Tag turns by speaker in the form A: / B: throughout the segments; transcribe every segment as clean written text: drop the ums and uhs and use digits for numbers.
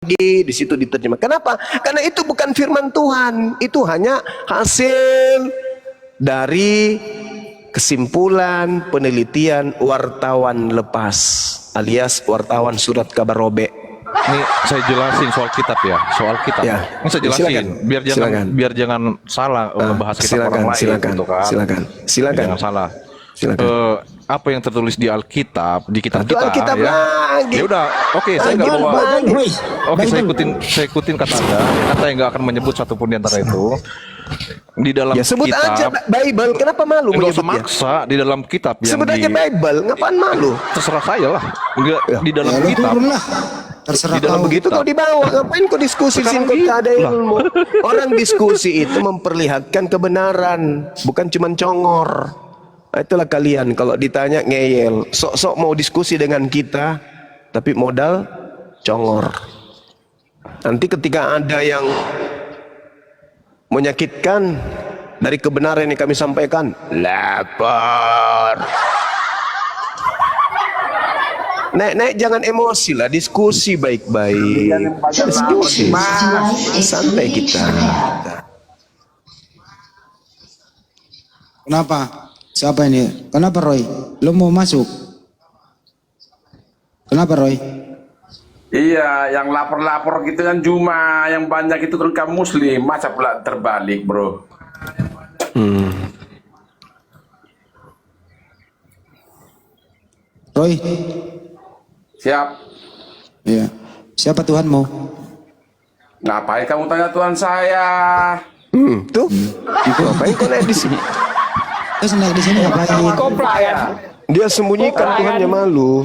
A: di situ diterjemah. Kenapa? Karena itu bukan firman Tuhan, itu hanya hasil dari kesimpulan penelitian wartawan lepas alias wartawan surat kabar robek.
B: Ini saya jelasin soal kitab ya, soal kitab.
A: Ya.
B: Ini saya jelasin
A: Silakan.
B: biar jangan salah bahas kitab orang lain gitu kan.
A: Silakan.
B: Jangan salah.
A: Silakan.
B: Apa yang tertulis di Alkitab, di kitab kita
A: Alkitab
B: ya.
A: lagi.
B: Ya udah, oke, saya nggak bawa. Oke, saya ikutin kata Anda. Kata yang nggak akan menyebut satupun di antara itu. Di dalam
A: Ya sebut
B: kitab,
A: aja Bible, kenapa malu
B: nggak usah
A: menyebutnya?
B: maksa di dalam kitab yang
A: Sebut aja Bible, ngapain malu?
B: terserah saya lah. Nggak, di dalam kitab.
C: Terserah
B: Di dalam
C: kau.
A: Begitu kau dibawa, ngapain kau diskusi sih, kau tak ada ilmu. Orang diskusi itu memperlihatkan kebenaran, bukan cuma congor. Nah, itulah kalian kalau ditanya ngeyel, sok-sok mau diskusi dengan kita, tapi modal congor. Nanti ketika ada yang menyakitkan dari kebenaran yang kami sampaikan, lapar. Naik jangan emosi lah, diskusi baik-baik. Diskusi, santai kita.
C: Kenapa? Siapa ini? Kenapa Roy? Lo mau masuk? Kenapa Roy?
D: Iya, yang lapor-lapor gitu kan Juma, yang banyak itu kan kaum muslim, masa pula terbalik bro.
C: Roy?
D: Siap.
C: Iya. Siapa Tuhanmu?
D: Ngapain kamu tanya Tuhan saya?
A: Tuh, ngapain kau naik di sini?
C: Terus naik di sini ngapain?
A: Dia sembunyikan, Tuhannya malu.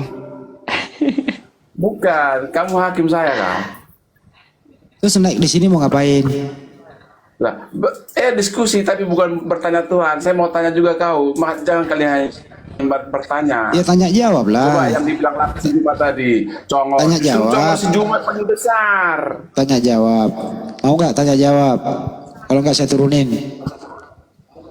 D: Bukan, kamu hakim saya kan?
C: Terus naik di sini mau ngapain?
D: Lah, diskusi tapi bukan bertanya Tuhan. Saya mau tanya juga kau, jangan kalian bertanya.
C: Ya tanya jawab
D: Coba
C: lah.
D: yang dibilang si Jumat tadi, congor.
C: Tanya jawab.
D: Congor si Jumat paling besar.
C: Tanya jawab. Mau nggak tanya jawab? Kalau nggak saya turunin.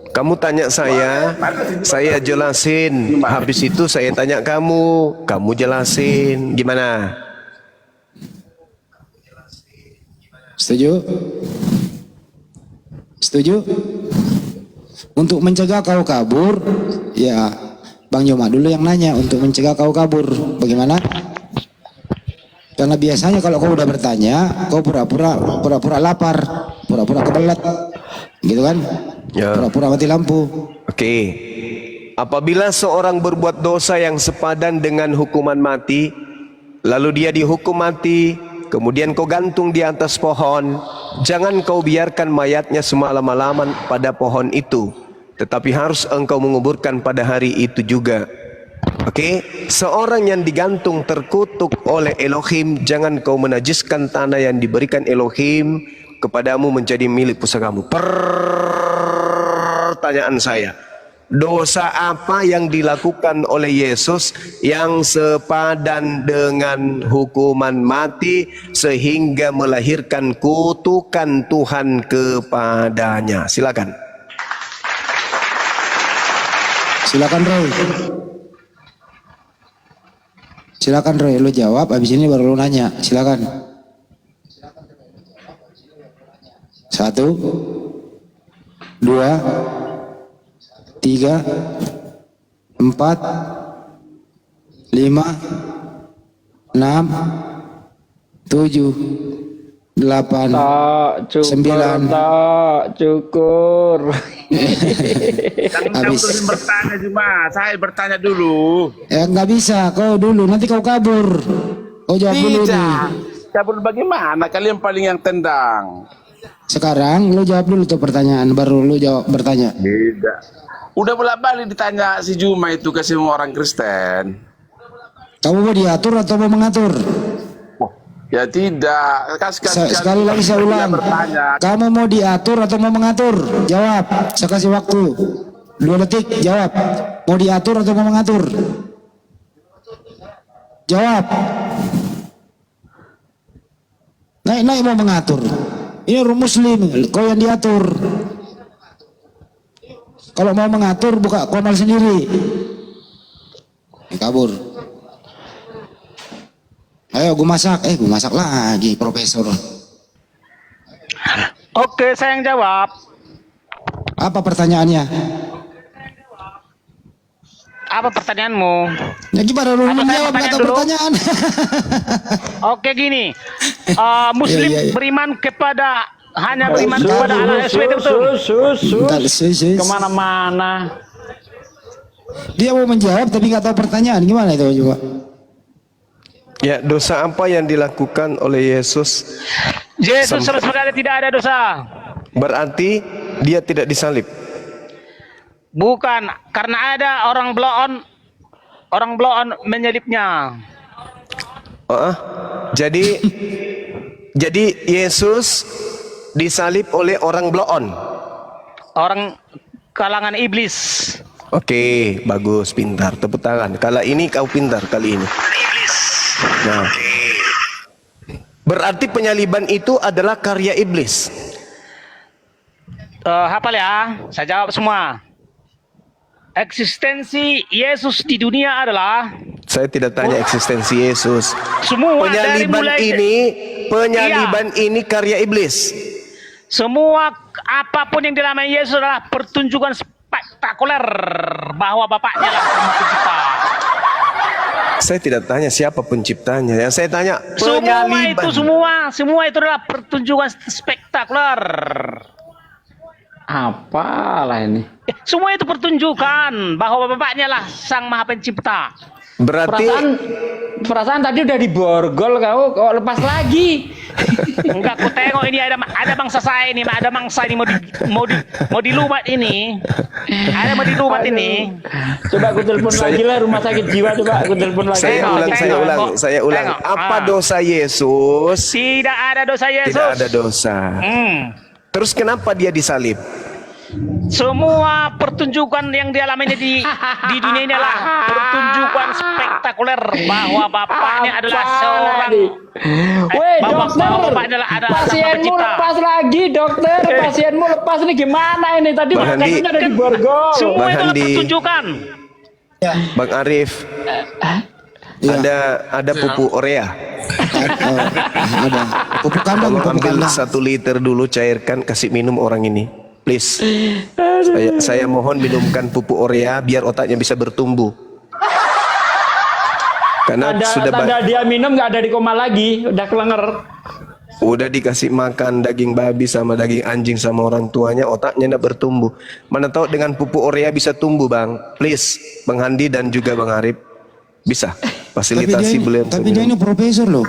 A: Kamu tanya saya jelasin. Habis itu saya tanya kamu jelasin. Gimana?
C: Setuju? Setuju? Untuk mencegah kau kabur, ya Bang Yoma dulu yang nanya untuk mencegah kau kabur. Bagaimana? Karena biasanya kalau kau udah bertanya, kau pura-pura lapar, pura-pura kebelet, gitu kan?
A: Ya.
C: Pura-pura mati lampu.
A: Oke. Apabila seorang berbuat dosa yang sepadan dengan hukuman mati, lalu dia dihukum mati, kemudian kau gantung di atas pohon, jangan kau biarkan mayatnya semalam-malaman pada pohon itu, tetapi harus engkau menguburkan pada hari itu juga. Oke, seorang yang digantung terkutuk oleh Elohim, jangan kau menajiskan tanah yang diberikan Elohim kepadamu menjadi milik pusakamu. Pertanyaan saya, dosa apa yang dilakukan oleh Yesus yang sepadan dengan hukuman mati sehingga melahirkan kutukan Tuhan kepadanya? Silakan.
C: Silakan Roy. Silakan Roy, lu jawab. Habis ini baru lu nanya. Silakan. 1, 2, 3, 4, 5, 6, 7, 8, 9.
E: Tak cukur.
C: Habis.
D: Kamu bertanya cuma, saya bertanya dulu.
C: Ya nggak bisa, kau dulu. Nanti kau kabur. Kau jawab dulu nih.
D: Tidak. Kabur bagaimana? Kalian paling yang tendang.
C: Sekarang lu jawab dulu tuh pertanyaan, baru lu jawab bertanya.
D: Tidak. Udah bolak-balik ditanya si Juma itu ke semua orang Kristen.
C: Kamu mau diatur atau mau mengatur?
D: Ya tidak.
C: Sekali lagi saya ulang.
D: Bertanya.
C: Kamu mau diatur atau mau mengatur? Jawab. Saya kasih waktu 2 detik. Jawab. Mau diatur atau mau mengatur? Jawab. Naik mau mengatur. Ini orang muslim, kau yang diatur. Kalau mau mengatur buka komal sendiri. Kabur. Ayo Ayo gue masak lagi profesor.
F: Oke, saya yang jawab.
C: Apa pertanyaannya?
F: Apa pertanyaanmu?
C: Ya gimana lu
F: Atau saya
C: menjawab
F: bertanya
C: kata
F: dulu?
C: pertanyaan?
F: Oke, gini. Muslim
C: Iya.
F: beriman kepada hanya beriman kepada Allah SWT, betul?
C: Bentar, sus.
E: Kemana-mana.
C: Dia mau menjawab tapi nggak tahu pertanyaan. Gimana itu coba?
A: Ya, dosa apa yang dilakukan oleh Yesus?
F: Yesus sama sekali tidak ada dosa.
A: Berarti dia tidak disalib.
F: Bukan, karena ada orang bloon menyalibnya.
A: Jadi Yesus disalib oleh orang bloon.
F: Orang kalangan iblis.
A: Oke, bagus, pintar, tepuk tangan. Kala ini kau pintar kali ini. Nah, berarti penyaliban itu adalah karya iblis.
F: Hafal ya, saya jawab semua. Eksistensi Yesus di dunia adalah
A: Saya tidak tanya eksistensi Yesus.
F: semua dari
A: Penyaliban
F: mulai
A: ini karya iblis.
F: semua apapun yang dilakukan Yesus adalah pertunjukan spektakuler bahwa Bapaknya lah Sang Pencipta.
A: Saya tidak tanya siapa penciptanya. Yang saya tanya penyaliban.
F: Semua itu adalah pertunjukan spektakuler.
E: Apalah ini?
F: Semua itu pertunjukan bahwa Bapaknya lah Sang Maha Pencipta.
A: Berarti
E: Perasaan tadi udah diborgol kau, kok lepas lagi?
F: Enggak, aku tengok ini ada bangsa saya ini, ada mangsa ini mau dilumat ini. Ada mau dilumat ini.
E: Coba aku telepon lagi lah rumah sakit jiwa, coba aku telepon lagi.
A: saya ulang. Apa dosa Yesus?
F: Tidak ada dosa Yesus.
A: Tidak ada dosa. Terus kenapa dia disalib?
F: Semua pertunjukan yang dialaminya di dunia ini adalah pertunjukan spektakuler bahwa Bapaknya adalah seorang
E: Dokter, pasienmu lepas lagi, dokter. Pasienmu lepas ini gimana ini? Tadi
A: Bang Handi.
E: katanya ada di borgol.
F: semua
A: Bang
F: itu adalah
A: Handi.
F: pertunjukan.
A: Bang Arif, ada pupuk Orea.
C: Ada pupuk kandang,
A: Tolong
C: pupuk
A: ambil
C: kandang.
A: 1 liter dulu, cairkan, kasih minum orang ini. Please. Saya mohon minumkan pupuk Orea biar otaknya bisa bertumbuh. Karena sudah
E: Tanda dia minum nggak ada di koma lagi, udah kelenger.
A: udah dikasih makan daging babi sama daging anjing sama orang tuanya, otaknya tidak bertumbuh. Mana tahu dengan pupuk Orea bisa tumbuh, Bang. Please, Bang Handi dan juga Bang Arif bisa fasilitasi beliau.
C: Tapi dia ini profesor loh.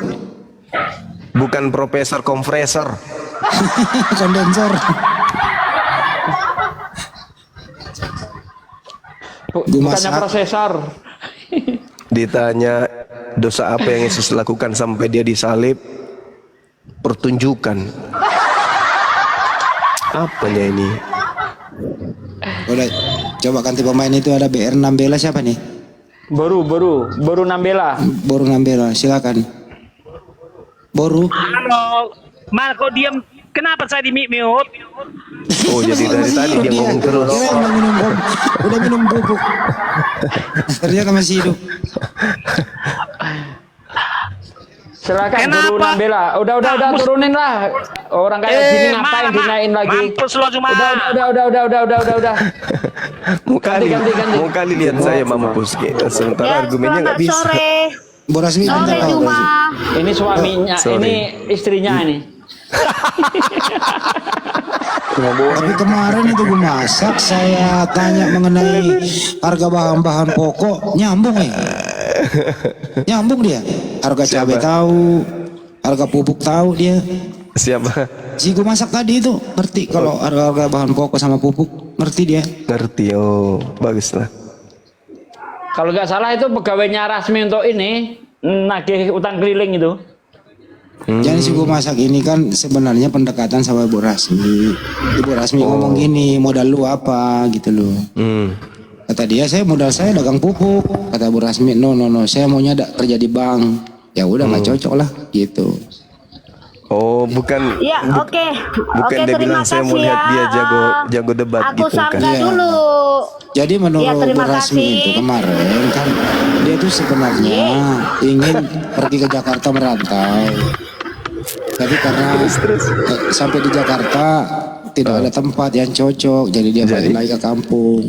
A: Bukan profesor kompresor.
C: Kondensor.
E: Bukannya
C: masak.
E: prosesor.
A: Ditanya dosa apa yang Yesus lakukan sampai dia disalib? Pertunjukan. Apanya ini?
C: Udah, coba ganti pemain itu ada BR Nambela siapa nih?
E: Boru Nambela.
C: Boru Nambela, silakan. Boru.
F: Halo, Marco diam. Kenapa saya di mute?
A: Oh, jadi dari tadi dia ngomong terus.
C: Dia udah minum bubuk. Ternyata masih hidup.
E: Silakan
F: Kenapa?
E: Boru Nambela. Udah turunin lah. Orang kayak gini ngapain dinain lagi?
F: Mampus lo cuma.
E: Udah. Ganti.
A: Mau kali lihat saya mampus gitu. Sementara argumennya nggak bisa.
G: Sore.
C: Borasmi
G: Sore
C: bentar.
G: Juma.
E: Ini suaminya,
A: Sorry.
E: ini istrinya ini.
C: Tapi kemarin itu gue masak, saya tanya mengenai harga bahan-bahan pokok, nyambung ya? Nyambung dia. Harga cabai tahu, harga pupuk tahu dia.
A: Siapa?
C: Si gue masak tadi itu ngerti kalau harga bahan pokok sama pupuk, ngerti dia.
A: Ngerti. Oh, bagus lah.
E: Kalau nggak salah itu pegawainya Rasmi untuk ini nagih utang keliling itu.
C: Jadi si gue masak ini kan sebenarnya pendekatan sama Ibu Rasmi. Ibu Rasmi ngomong gini, modal lu apa gitu loh. Kata dia, modal saya dagang pupuk. Kata Bu Rasmi, no, saya maunya kerja di bank. Ya udah nggak cocok lah gitu.
A: Oh, bukan.
G: Ya, oke.
A: Bukan
G: Oke,
A: dia
G: terima
A: bilang saya mau
G: kasih
A: lihat
G: ya.
A: dia jago debat
G: Aku
A: gitu kan.
G: sanggah
C: Iya.
G: dulu.
C: Jadi menurut
G: Ya, terima
C: Bu Rasmi
G: kasih.
C: itu kemarin kan dia itu sebenarnya ingin pergi ke Jakarta merantau. Tapi karena sampai di Jakarta tidak ada tempat yang cocok, jadi dia balik lagi ke kampung.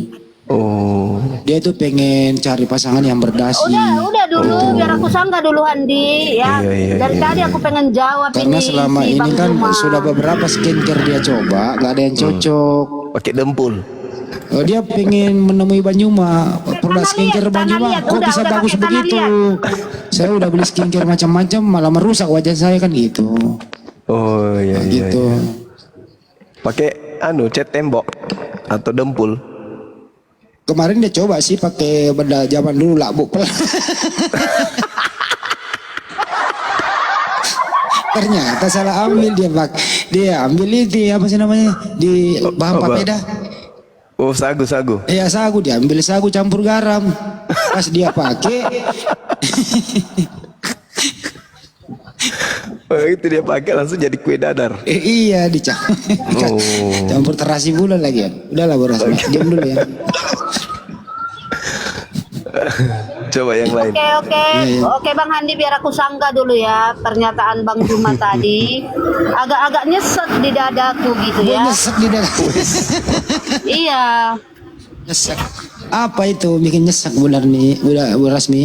A: Oh.
C: Dia itu pengen cari pasangan yang berdasi.
G: Udah dulu, biar aku sanggah dulu Handi ya.
A: Iya, iya,
G: Dari
A: iya,
G: tadi aku pengen jawab
C: Karena
G: ini
C: selama
G: si
C: ini
G: Bang
C: kan
G: Juma.
C: sudah beberapa skincare dia coba, nggak ada yang cocok.
A: Pakai dempul.
C: Dia pengen menemui Banyuma, produk skincare Banyuma, kok
G: udah
C: bisa bagus
G: pakai tanah
C: begitu? Saya udah beli skincare macam-macam, malah merusak wajah saya kan gitu.
A: Oh iya iya.
C: Gitu.
A: iya. Pakai cat tembok atau dempul.
C: Kemarin dia coba sih pakai benda zaman dulu lakbuk. Ternyata salah ambil dia, Pak. Dia ambil itu apa sih namanya? Di bahan
A: Apa?
C: papeda.
A: Oh, sagu.
C: Iya sagu, dia ambil sagu campur garam. Pas dia pakai
A: Oh, itu dia pakai langsung jadi kue dadar.
C: iya dicampur.
A: Oh.
C: Campur terasi bulan lagi ya. Udahlah Bu Rasmi, diam dulu ya.
A: Coba yang lain.
G: Oke Bang Handi, biar aku sanggah dulu ya pernyataan Bang Juma tadi. Agak-agak nyesek di dadaku gitu
C: Gua
G: ya.
C: nyesek di dada.
G: Iya.
C: Nyesek. Apa itu bikin nyesek Bu Rasmi?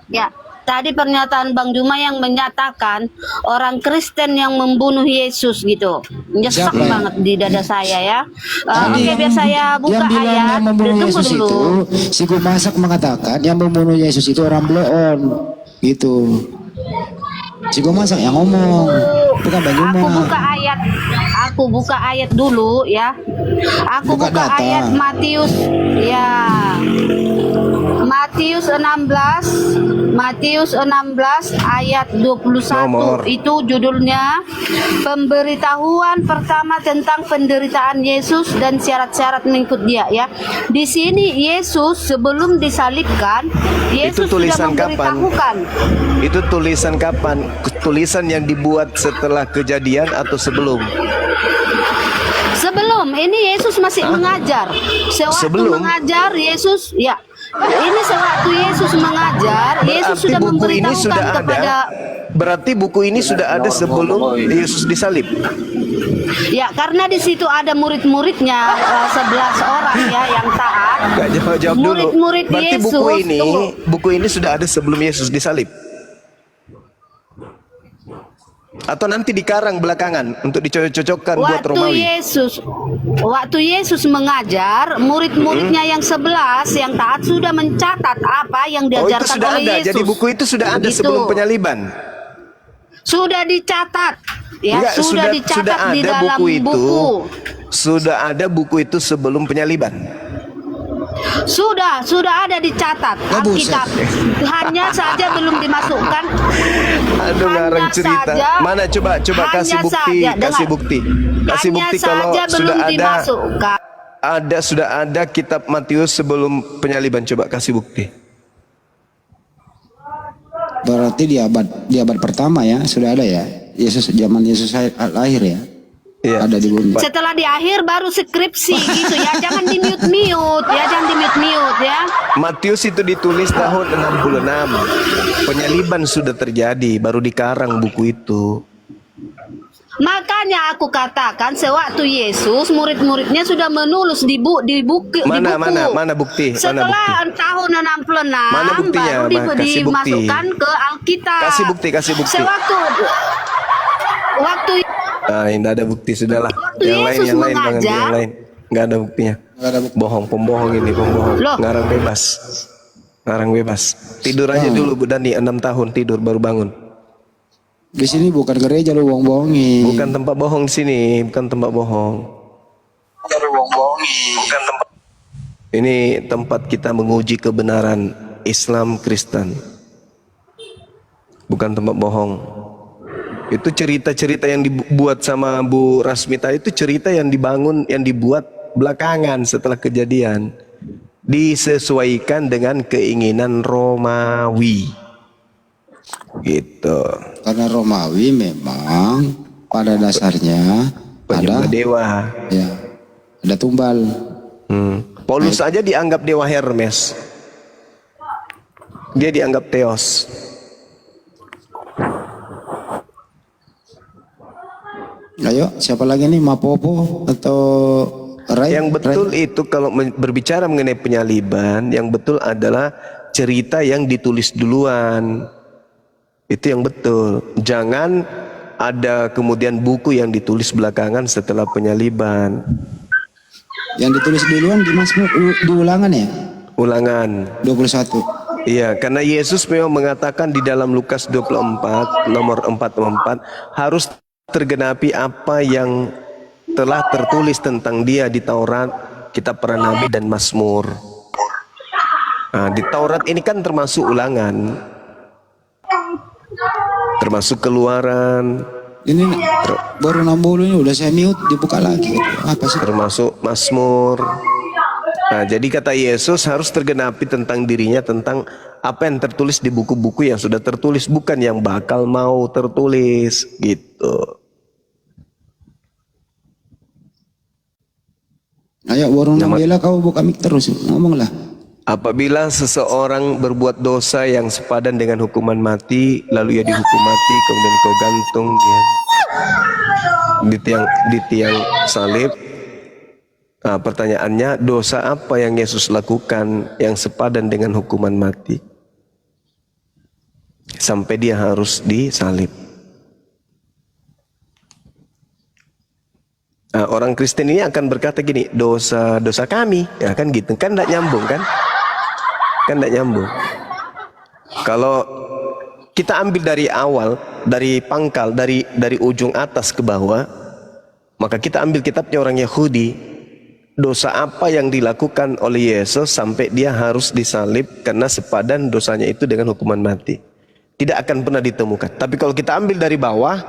G: Ya, tadi pernyataan Bang Juma yang menyatakan orang Kristen yang membunuh Yesus gitu. Nyesek
C: Siapa?
G: banget di dada saya ya.
C: Tadi
G: Oke, biar saya buka
C: yang bilang
G: ayat.
C: yang membunuh
G: Tunggu
C: Yesus
G: dulu.
C: itu si Gumasak mengatakan yang membunuh Yesus itu orang Bleon gitu. Si Gumasak yang ngomong, bukan Banyuma.
G: Aku buka ayat dulu ya. Aku
C: Buka
G: buka
C: data.
G: ayat Matius ya. Matius 16 ayat 21
A: Nomor.
G: itu judulnya pemberitahuan pertama tentang penderitaan Yesus dan syarat-syarat mengikut dia ya. Di sini Yesus sebelum disalibkan, Yesus sudah
A: tulisan kapan?
G: memberitahukan.
A: Itu tulisan kapan? Tulisan yang dibuat setelah kejadian atau sebelum?
G: Sebelum ini Yesus masih mengajar. Sewaktu
A: Sebelum?
G: mengajar Yesus ya. Ini sewaktu Yesus mengajar, Yesus sudah
A: buku ini
G: memberitahukan
A: sudah
G: kepada
A: ada. Berarti buku ini sudah ada sebelum Yesus disalib.
G: ya, karena di situ ada murid-muridnya 11 orang ya yang taat.
A: Gak jawab dulu.
G: Murid-murid
A: Berarti
G: Yesus. Tunggu.
A: buku ini sudah ada sebelum Yesus disalib. Atau nanti dikarang belakangan untuk dicocok-cocokkan buat Romawi.
G: Waktu Yesus mengajar, murid-muridnya yang 11 yang taat sudah mencatat apa yang
A: Oh, itu
G: diajarkan
A: sudah
G: oleh
A: ada.
G: Yesus.
A: Jadi buku itu sudah ada
G: Gitu.
A: sebelum penyaliban.
G: Sudah dicatat. Ya,
A: Enggak,
G: sudah dicatat di
A: ada
G: dalam buku.
A: Sudah ada buku itu sebelum penyaliban.
G: Sudah ada dicatat Alkitab. Hanya saja belum dimasukkan.
A: Aduh, ngarang cerita. Mana coba kasih bukti, kasih bukti. Kasih bukti kalau sudah ada.
G: Dimasukkan.
A: Sudah ada kitab Matius sebelum penyaliban, coba kasih bukti.
C: Berarti di abad pertama ya sudah ada ya. Zaman Yesus lahir ya.
A: Iya.
C: Ada di bumi.
G: Setelah di akhir baru skripsi gitu ya. Jangan di mute ya, jangan di mute ya.
A: Matius itu ditulis tahun 66. Penyaliban sudah terjadi, baru dikarang buku itu.
G: Makanya aku katakan sewaktu Yesus murid-muridnya sudah menulis di buku.
A: Mana bukti?
G: Setelah tahun 66
A: Mana buktinya?
G: baru
A: Kasih bukti.
G: dimasukkan ke Alkitab.
A: Kasih bukti.
G: Waktu
A: Ini ada bukti sudahlah.
G: Waktu
A: Yang
G: Yesus
A: lain, Bang Andi,
G: mengajar.
A: yang lain. Nggak ada buktinya.
C: Nggak ada bukti.
A: Pembohong ini, pembohong.
G: Loh.
A: Ngarang bebas. Tidur aja dulu Bu Dani, 6 tahun tidur baru bangun.
C: Di sini bukan gereja lu bohong-bohongin.
A: Bukan tempat bohong di sini, bukan tempat bohong. Ini tempat kita menguji kebenaran Islam Kristen. Bukan tempat bohong. Itu cerita-cerita yang dibuat sama Bu Rasmita itu cerita yang dibangun, yang dibuat belakangan setelah kejadian. Disesuaikan dengan keinginan Romawi. Gitu.
C: Karena Romawi memang pada dasarnya
A: Penyembah
C: ada
A: dewa.
C: ya, ada tumbal.
A: Paulus aja dianggap dewa Hermes. Dia dianggap Theos.
C: Ayo, siapa lagi nih, Mapopo atau Rai?
A: Yang betul itu kalau berbicara mengenai penyaliban, yang betul adalah cerita yang ditulis duluan. Itu yang betul. Jangan ada kemudian buku yang ditulis belakangan setelah penyaliban.
C: Yang ditulis duluan di Mazmur, di Ulangan ya?
A: Ulangan.
C: 21.
A: Iya, karena Yesus memang mengatakan di dalam Lukas 24 nomor 44 harus tergenapi apa yang telah tertulis tentang dia di Taurat, kitab para nabi dan Mazmur. Nah, di Taurat ini kan termasuk Ulangan, termasuk Keluaran,
C: Ini baru 60 ini udah saya mute, dibuka lagi. Apa sih?
A: termasuk Mazmur. Nah, jadi kata Yesus harus tergenapi tentang dirinya, tentang apa yang tertulis di buku-buku yang sudah tertulis, bukan yang bakal mau tertulis gitu.
C: Ayo, warung Nambela, kau buka mic terus, ngomonglah.
A: Apabila seseorang berbuat dosa yang sepadan dengan hukuman mati, lalu ia dihukum mati, kemudian kau gantung dia di tiang salib. Nah, pertanyaannya, dosa apa yang Yesus lakukan yang sepadan dengan hukuman mati sampai dia harus disalib? Nah, orang Kristen ini akan berkata gini, dosa kami, ya kan gitu, kan tidak nyambung kan? Kan tidak nyambung. Kalau kita ambil dari awal, dari pangkal, dari ujung atas ke bawah, maka kita ambil kitabnya orang Yahudi, dosa apa yang dilakukan oleh Yesus sampai dia harus disalib karena sepadan dosanya itu dengan hukuman mati. Tidak akan pernah ditemukan. Tapi kalau kita ambil dari bawah,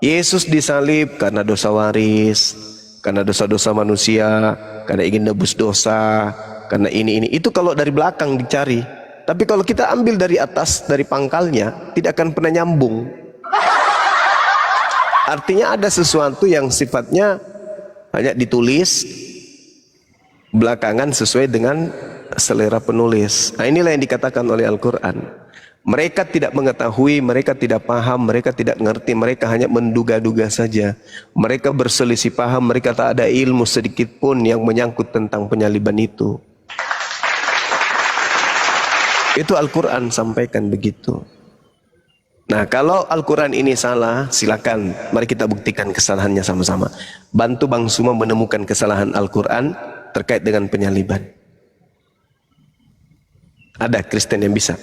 A: Yesus disalib karena dosa waris, karena dosa-dosa manusia, karena ingin nebus dosa, karena ini. Itu kalau dari belakang dicari. Tapi kalau kita ambil dari atas, dari pangkalnya, tidak akan pernah nyambung. Artinya ada sesuatu yang sifatnya hanya ditulis belakangan sesuai dengan selera penulis. Nah, inilah yang dikatakan oleh Al-Quran. Mereka tidak mengetahui, mereka tidak paham, mereka tidak ngerti, mereka hanya menduga-duga saja. Mereka berselisih paham, mereka tak ada ilmu sedikit pun yang menyangkut tentang penyaliban itu. Itu Al-Quran sampaikan begitu. Nah, kalau Al-Quran ini salah, silakan. Mari kita buktikan kesalahannya sama-sama. Bantu Bang Suma menemukan kesalahan Al-Quran terkait dengan penyaliban. Ada Kristen yang bisa.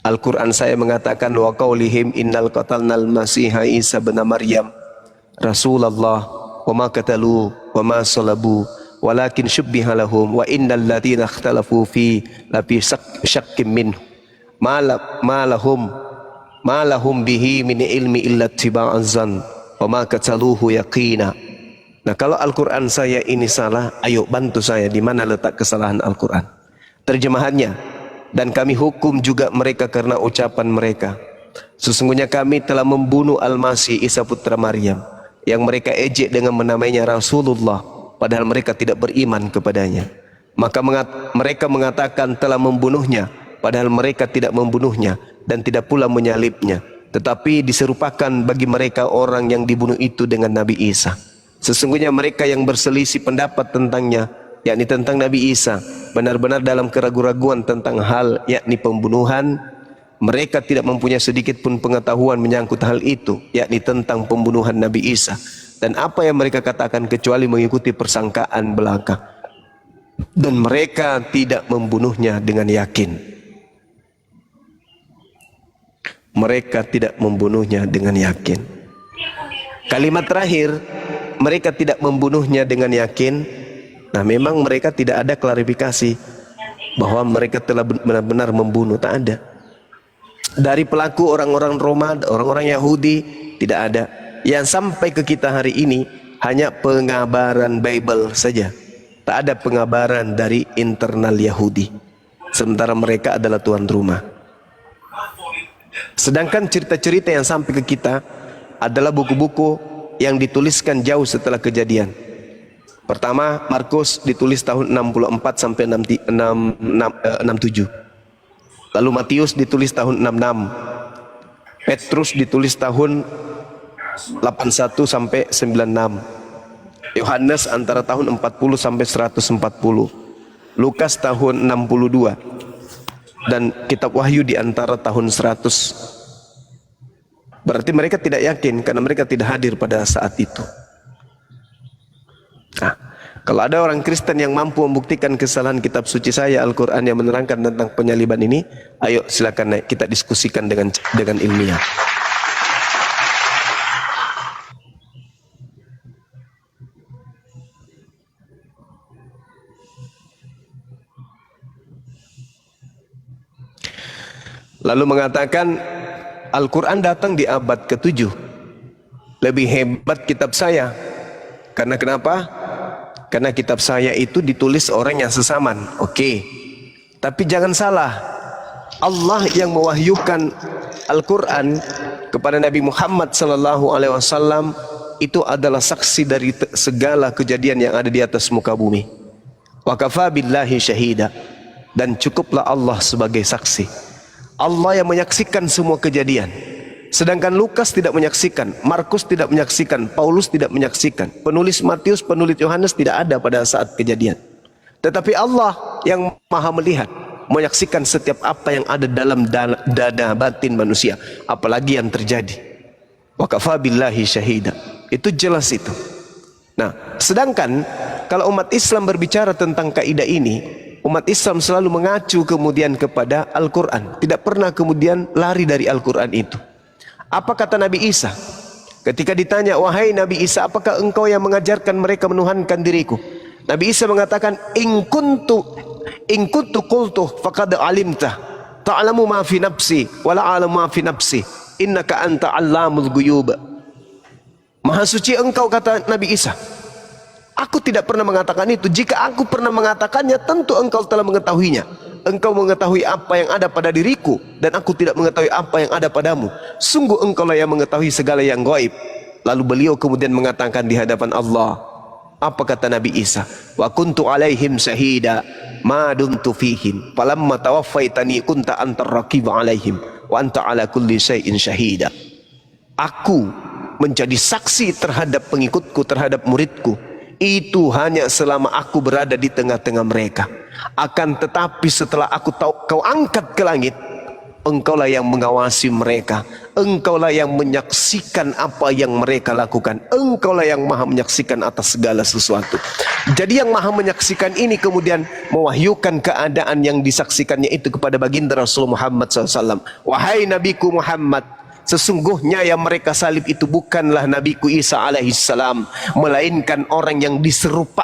A: Al-Quran saya mengatakan wa qaulihim innal qatalnal masiha Isa bin Maryam Rasulullah wa ma qatalu wa ma salabu walakin syubbiha lahum wa innal ladzina ikhtalafu fi lafi syakkim minhu ma lahum bihi min ilmi illa ittiba'az zan wa ma qataluhu yaqina. Nah, kalau Al-Quran saya ini salah, ayo bantu saya di mana letak kesalahan Al-Quran. Terjemahannya, dan kami hukum juga mereka karena ucapan mereka. Sesungguhnya kami telah membunuh Al-Masih Isa putra Maryam, yang mereka ejek dengan menamainya Rasulullah, padahal mereka tidak beriman kepadanya. Maka mereka mengatakan telah membunuhnya, padahal mereka tidak membunuhnya dan tidak pula menyalibnya. Tetapi diserupakan bagi mereka orang yang dibunuh itu dengan Nabi Isa. Sesungguhnya mereka yang berselisih pendapat tentangnya, yakni tentang Nabi Isa, benar-benar dalam keraguan-raguan tentang hal yakni pembunuhan. Mereka tidak mempunyai sedikit pun pengetahuan menyangkut hal itu, yakni tentang pembunuhan Nabi Isa. Dan apa yang mereka katakan kecuali mengikuti persangkaan belaka. Dan mereka tidak membunuhnya dengan yakin. Mereka tidak membunuhnya dengan yakin. Kalimat terakhir, mereka tidak membunuhnya dengan yakin. Nah, memang mereka tidak ada klarifikasi bahwa mereka telah benar-benar membunuh, tak ada. Dari pelaku orang-orang Roma, orang-orang Yahudi, tidak ada. Yang sampai ke kita hari ini hanya pengabaran Bible saja. Tak ada pengabaran dari internal Yahudi. sementara mereka adalah tuan rumah. Sedangkan cerita-cerita yang sampai ke kita adalah buku-buku yang dituliskan jauh setelah kejadian. Pertama, Markus ditulis tahun 64 sampai 67. Lalu Matius ditulis tahun 66. Petrus ditulis tahun 81 sampai 96. Yohanes antara tahun 40 sampai 140. Lukas tahun 62. Dan kitab Wahyu di antara tahun 100. Berarti mereka tidak yakin karena mereka tidak hadir pada saat itu. Nah, kalau ada orang Kristen yang mampu membuktikan kesalahan kitab suci saya Al-Quran yang menerangkan tentang penyaliban ini, ayo silakan naik, kita diskusikan dengan ilmiah. Lalu mengatakan Al-Quran datang di abad ke-7. Lebih hebat kitab saya. Karena kenapa? Karena kitab saya itu ditulis orang yang sesaman. Oke. Tapi jangan salah. Allah yang mewahyukan Al-Quran kepada Nabi Muhammad SAW itu adalah saksi dari segala kejadian yang ada di atas muka bumi. Wa kafa billahi syahida. Dan cukuplah Allah sebagai saksi. Allah yang menyaksikan semua kejadian. Sedangkan Lukas tidak menyaksikan, Markus tidak menyaksikan, Paulus tidak menyaksikan, penulis Matius, penulis Yohanes tidak ada pada saat kejadian. Tetapi Allah yang maha melihat, menyaksikan setiap apa yang ada dalam dada batin manusia, apalagi yang terjadi. Wa kafa billahi syahida. Itu jelas itu. Nah, sedangkan kalau umat Islam berbicara tentang kaidah ini, umat Islam selalu mengacu kemudian kepada Al-Quran. Tidak pernah kemudian lari dari Al-Quran itu. Apa kata Nabi Isa? Ketika ditanya, wahai Nabi Isa, apakah engkau yang mengajarkan mereka menuhankan diriku? Nabi Isa mengatakan, in kuntu qultu faqad alimta ta'lamu ma fi nafsi wa la a'lamu ma fi nafsi innaka anta 'allamul ghuyub. Maha suci engkau, kata Nabi Isa. Aku tidak pernah mengatakan itu. Jika aku pernah mengatakannya, tentu engkau telah mengetahuinya. Engkau mengetahui apa yang ada pada diriku, dan aku tidak mengetahui apa yang ada padamu. Sungguh engkau lah yang mengetahui segala yang gaib. Lalu beliau kemudian mengatakan di hadapan Allah, apa kata Nabi Isa? Wa kuntu alaihim syahida ma dumtu fihim falamma tawaffaitani kunta antar raqib alaihim wa anta ala kulli syai'in syahida. Aku menjadi saksi terhadap pengikutku, terhadap muridku, itu hanya selama aku berada di tengah-tengah mereka. Akan tetapi setelah aku tahu kau angkat ke langit, engkaulah yang mengawasi mereka, engkaulah yang menyaksikan apa yang mereka lakukan, engkaulah yang maha menyaksikan atas segala sesuatu. Jadi yang maha menyaksikan ini kemudian mewahyukan keadaan yang disaksikannya itu kepada baginda Rasulullah Muhammad SAW. Wahai Nabiku Muhammad, sesungguhnya yang mereka salib itu bukanlah Nabiku Isa alaihissalam, melainkan orang yang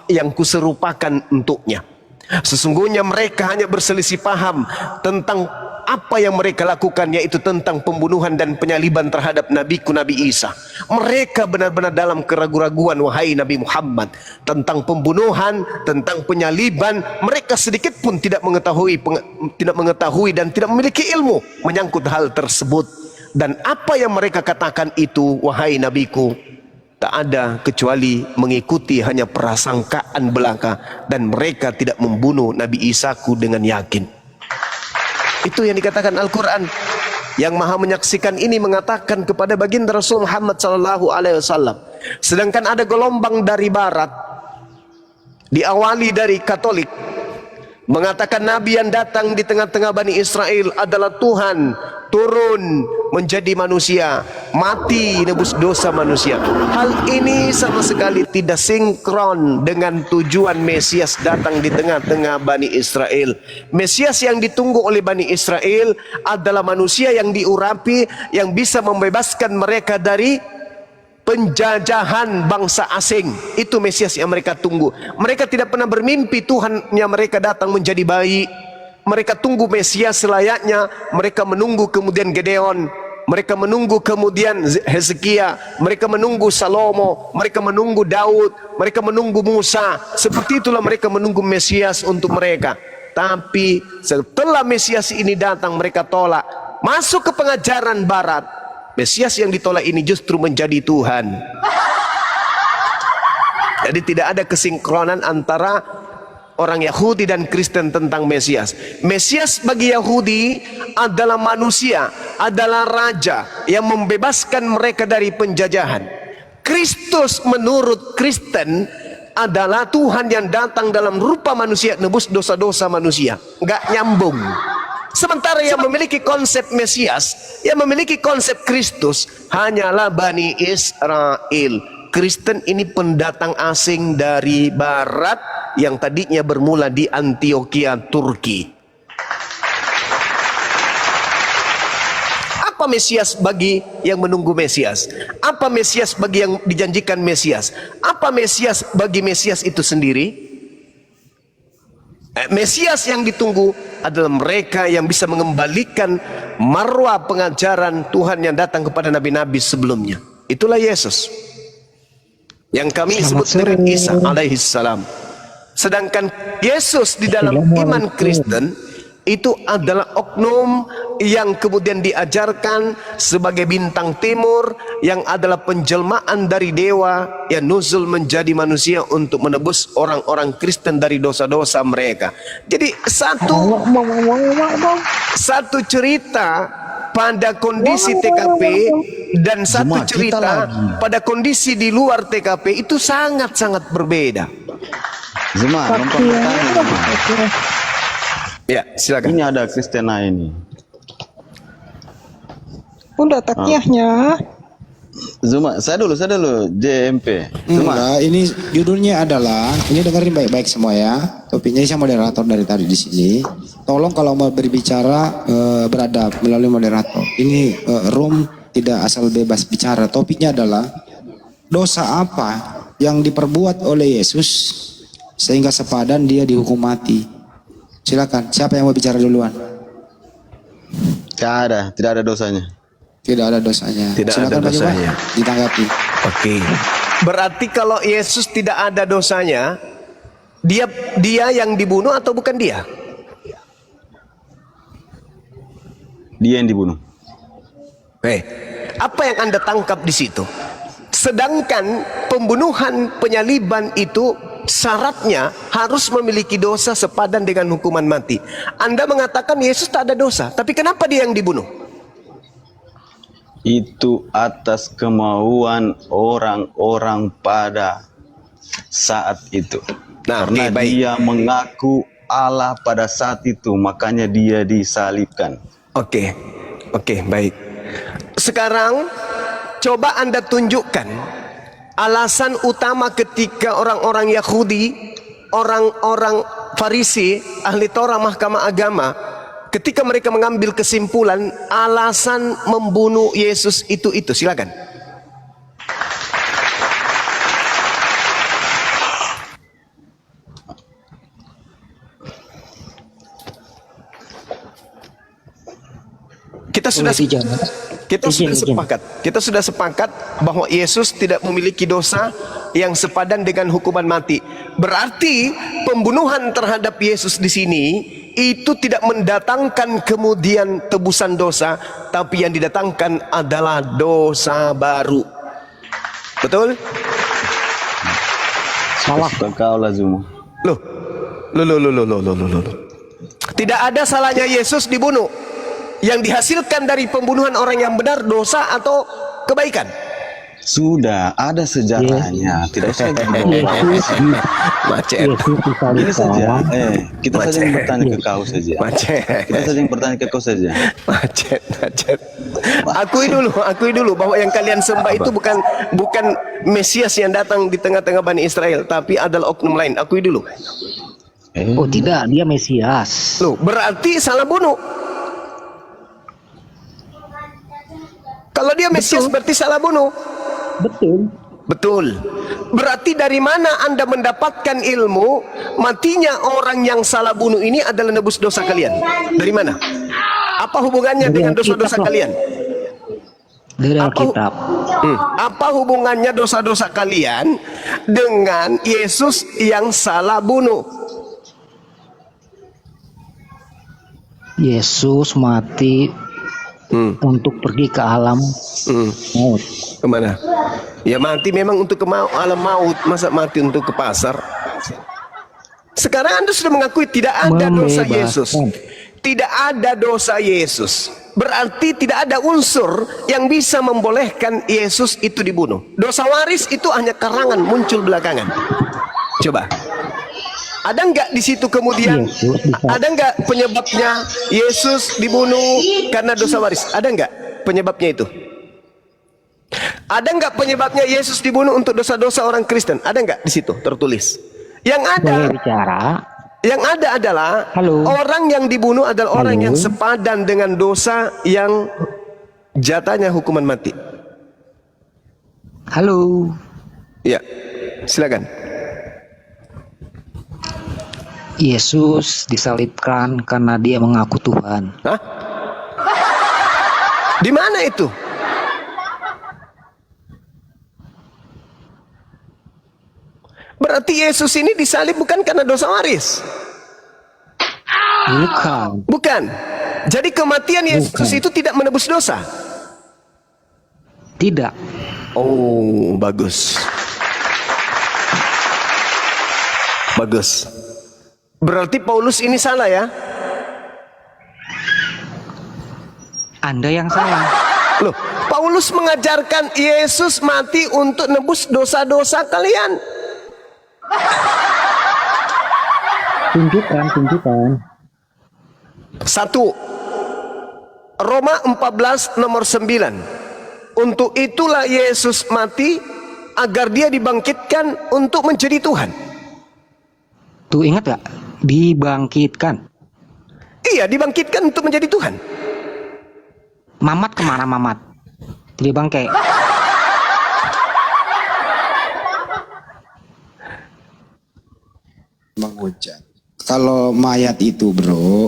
A: yang kuserupakan untuknya. Sesungguhnya mereka hanya berselisih paham tentang apa yang mereka lakukan, yaitu tentang pembunuhan dan penyaliban terhadap Nabiku Nabi Isa. Mereka benar-benar dalam keraguan-raguan, wahai Nabi Muhammad, tentang pembunuhan, tentang penyaliban. Mereka sedikit pun tidak mengetahui dan tidak memiliki ilmu menyangkut hal tersebut. Dan apa yang mereka katakan itu, wahai Nabiku, tak ada kecuali mengikuti hanya prasangkaan belaka, dan mereka tidak membunuh Nabi Isaku dengan yakin. Itu yang dikatakan Al-Quran. Yang maha menyaksikan ini mengatakan kepada baginda Rasul Muhammad SAW. Sedangkan ada gelombang dari barat, diawali dari Katolik, mengatakan Nabi yang datang di tengah-tengah Bani Israel adalah Tuhan turun menjadi manusia, mati nebus dosa manusia. Hal ini sama sekali tidak sinkron dengan tujuan Mesias datang di tengah-tengah Bani Israel. Mesias yang ditunggu oleh Bani Israel adalah manusia yang diurapi, yang bisa membebaskan mereka dari penjajahan bangsa asing. Itu Mesias yang mereka tunggu. Mereka tidak pernah bermimpi Tuhannya mereka datang menjadi bayi. Mereka tunggu Mesias selayaknya. Mereka menunggu kemudian Gedeon, mereka menunggu kemudian Hezekia, mereka menunggu Salomo, mereka menunggu Daud, mereka menunggu Musa. Seperti itulah mereka menunggu Mesias untuk mereka. Tapi setelah Mesias ini datang, mereka tolak. Masuk ke pengajaran Barat, Mesias yang ditolak ini justru menjadi Tuhan. Jadi tidak ada kesinkronan antara orang Yahudi dan Kristen tentang Mesias. Mesias bagi Yahudi adalah manusia, adalah raja yang membebaskan mereka dari penjajahan. Kristus menurut Kristen adalah Tuhan yang datang dalam rupa manusia, nebus dosa-dosa manusia. Nggak nyambung. Sementara yang memiliki konsep Mesias, yang memiliki konsep Kristus hanyalah Bani Israel. Kristen ini pendatang asing dari Barat yang tadinya bermula di Antioquia, Turki. Apa Mesias bagi yang menunggu Mesias? Apa Mesias bagi yang dijanjikan Mesias? Apa Mesias bagi Mesias itu sendiri? Mesias yang ditunggu adalah mereka yang bisa mengembalikan marwah pengajaran Tuhan yang datang kepada nabi-nabi sebelumnya. Itulah Yesus yang kami sebut dengan Isa alaihissalam. Sedangkan Yesus di dalam iman Kristen itu adalah oknum yang kemudian diajarkan sebagai bintang timur, yang adalah penjelmaan dari dewa yang nuzul menjadi manusia untuk menebus orang-orang Kristen dari dosa-dosa mereka. Jadi satu cerita pada kondisi TKP dan satu cerita pada kondisi di luar TKP itu sangat-sangat berbeda.
H: Zuma, numpang bertanya.
A: Ya, silakan.
H: Ini ada Kristena ini.
I: Udah takyahnya.
H: Zuma, saya dulu JMP. Zuma.
C: Enggak, ini judulnya adalah, ini dengerin baik-baik semua ya. Topiknya saya moderator dari tadi di sini. Tolong kalau mau berbicara beradab melalui moderator. Ini room tidak asal bebas bicara. Topiknya adalah dosa apa yang diperbuat oleh Yesus sehingga sepadan dia dihukum mati. Silakan, siapa yang mau bicara duluan?
H: Tidak ada dosanya.
C: Tidak ada dosanya.
A: Tidak
C: Silakan
A: ada dosanya.
C: Ditanggapi.
A: Oke. Berarti kalau Yesus tidak ada dosanya, dia yang dibunuh atau bukan dia?
H: Dia yang dibunuh.
A: Apa yang Anda tangkap di situ? Sedangkan pembunuhan, penyaliban itu syaratnya harus memiliki dosa sepadan dengan hukuman mati. Anda mengatakan Yesus tak ada dosa, tapi kenapa dia yang dibunuh?
H: Itu atas kemauan orang-orang pada saat itu.
A: Nah,
H: karena
A: baik.
H: dia mengaku Allah pada saat itu, makanya dia disalibkan.
A: Oke, baik. Sekarang coba Anda tunjukkan alasan utama ketika orang-orang Yahudi, orang-orang Farisi, ahli Torah, mahkamah agama, ketika mereka mengambil kesimpulan alasan membunuh Yesus itu. Silakan. Kita sudah sepakat bahwa Yesus tidak memiliki dosa yang sepadan dengan hukuman mati. Berarti pembunuhan terhadap Yesus di sini itu tidak mendatangkan kemudian tebusan dosa, tapi yang didatangkan adalah dosa baru. Betul?
H: Salah. Kau lah Zuma.
A: Loh. Tidak ada salahnya Yesus dibunuh. Yang dihasilkan dari pembunuhan orang yang benar dosa atau kebaikan?
H: Sudah ada sejarahnya. Tidak usah
A: macet.
H: Ini saja. Kita saja yang bertanya ke kau saja.
A: Macet.
H: Kita saja yang bertanya ke kau saja.
A: Macet. Akui dulu bahwa yang kalian sembah itu bukan Mesias yang datang di tengah-tengah Bani Israel, tapi adalah oknum lain. Akui dulu.
F: Oh tidak, dia Mesias.
A: Loh, berarti salah bunuh. Kalau dia Mesias berarti salah bunuh. Betul. Berarti dari mana Anda mendapatkan ilmu matinya orang yang salah bunuh ini adalah nebus dosa kalian? Dari mana? Apa hubungannya dengan dosa-dosa kalian?
F: Dari Alkitab.
A: Apa hubungannya dosa-dosa kalian dengan Yesus yang salah bunuh?
J: Yesus mati untuk pergi ke alam maut.
A: Kemana? Ya mati memang untuk ke alam maut. Masa mati untuk ke pasar? Sekarang Anda sudah mengakui tidak ada dosa Yesus. Tidak ada dosa Yesus. Berarti tidak ada unsur yang bisa membolehkan Yesus itu dibunuh. Dosa waris itu hanya karangan muncul belakangan. Coba. Ada nggak di situ kemudian? Ada nggak penyebabnya Yesus dibunuh karena dosa waris? Ada nggak penyebabnya itu? Ada nggak penyebabnya Yesus dibunuh untuk dosa-dosa orang Kristen? Ada nggak di situ tertulis? Yang ada, yang ada adalah orang yang dibunuh adalah orang yang sepadan dengan dosa yang jatahnya hukuman mati.
J: Halo.
A: Ya, silakan.
J: Yesus disalibkan karena dia mengaku Tuhan.
A: Hah? Di mana itu? Berarti Yesus ini disalib bukan karena dosa waris?
J: Bukan.
A: Bukan. Jadi kematian Yesus itu tidak menebus dosa?
J: Tidak.
A: Oh, bagus. Bagus. Berarti Paulus ini salah ya?
J: Anda yang salah.
A: Loh, Paulus mengajarkan Yesus mati untuk nebus dosa-dosa kalian.
J: Tunjukkan.
A: 1 Roma 14 nomor 9. Untuk itulah Yesus mati agar dia dibangkitkan untuk menjadi Tuhan.
J: Tuh ingat gak? Dibangkitkan.
A: Iya, dibangkitkan untuk menjadi Tuhan.
J: Mamat kemana Mamat? Jadi bangke.
C: Bang Ujang, kalau mayat itu bro,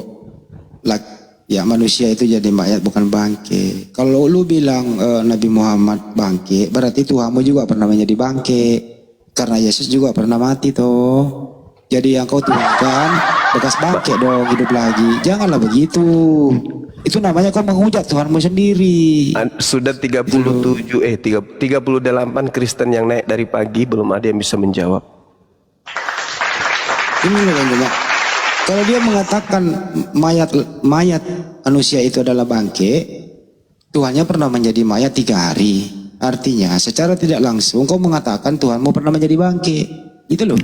C: ya manusia itu jadi mayat bukan bangke. Kalau lu bilang Nabi Muhammad bangke, berarti Tuhanmu juga pernah menjadi bangke. Karena Yesus juga pernah mati toh. Jadi yang kau tuhankan bekas bangke dong hidup lagi. Janganlah begitu. Itu namanya kau menghujat Tuhanmu sendiri.
A: Sudah 38 Kristen yang naik dari pagi, belum ada yang bisa menjawab.
C: Ini loh Bang. Kalau dia mengatakan mayat manusia itu adalah bangke, Tuhannya pernah menjadi mayat 3 hari. Artinya secara tidak langsung kau mengatakan Tuhanmu pernah menjadi bangke. Itu loh.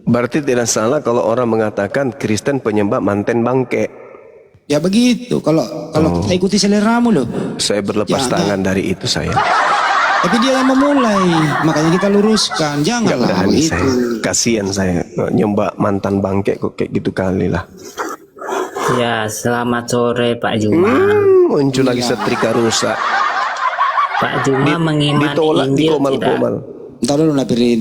A: Berarti tidak salah kalau orang mengatakan Kristen penyembah manten bangke.
C: Ya begitu. Kalau kita ikuti seleramu loh.
A: Saya berlepas tangan dari itu saya.
C: Tapi dia yang memulai, makanya kita luruskan. Janganlah begitu.
A: Kasihan saya nyembah mantan bangke kok kayak gitu kali lah.
K: Ya, selamat sore Pak Juma.
A: Muncul lagi setrika rusak.
K: Pak Juma mengimani
A: ditolak,
K: Injil
A: dikomal-komal.
C: Entar dulu napiri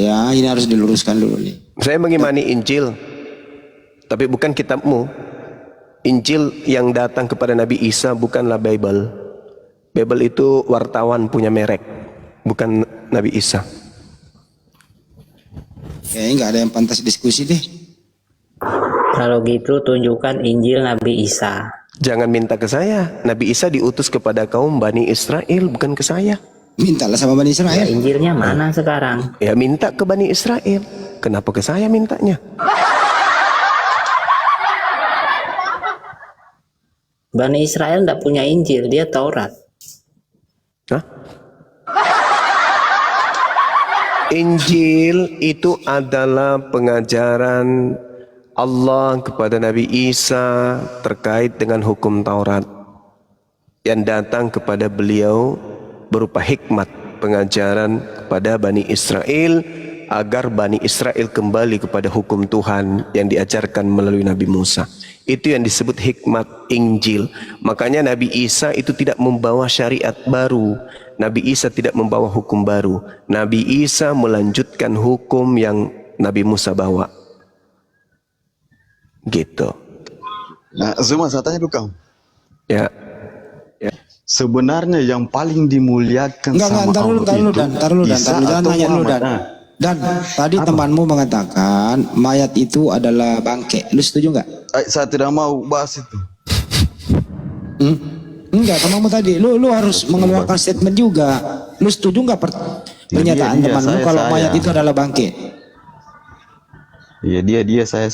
C: ya. Ini harus diluruskan dulu nih.
A: Saya mengimani Injil, tapi bukan kitabmu. Injil yang datang kepada Nabi Isa bukanlah Bible. Bible itu wartawan punya merek, bukan Nabi Isa.
C: Kayaknya nggak ada yang pantas diskusi deh.
K: Kalau gitu tunjukkan Injil Nabi Isa.
A: Jangan minta ke saya. Nabi Isa diutus kepada kaum Bani Israel, bukan ke saya.
C: Mintalah sama Bani Israel.
K: Ya, Injilnya mana sekarang?
A: Ya minta ke Bani Israel. Kenapa ke saya mintanya?
K: Bani Israel tidak punya Injil, dia Taurat.
A: Hah? Injil itu adalah pengajaran Allah kepada Nabi Isa terkait dengan hukum Taurat yang datang kepada beliau berupa hikmat pengajaran kepada Bani Israel agar Bani Israel kembali kepada hukum Tuhan yang diajarkan melalui Nabi Musa. Itu yang disebut hikmat Injil. Makanya Nabi Isa itu tidak membawa syariat baru. Nabi Isa tidak membawa hukum baru. Nabi Isa melanjutkan hukum yang Nabi Musa bawa. Gitu.
H: Nah, Zuma saya tanya dulu kamu.
A: Ya.
H: Sebenarnya yang paling dimuliakan sama Allah itu
C: jangan nanya dulu Dan tadi temanmu mengatakan mayat itu adalah bangke. Lu setuju nggak?
H: Saya tidak mau bahas itu.
C: Enggak, kamu tadi lu harus mengeluarkan statement juga. Lu setuju nggak pernyataan
H: Iya,
C: teman lu
H: saya.
C: kalau mayat itu adalah bangke?
H: Iya dia saya.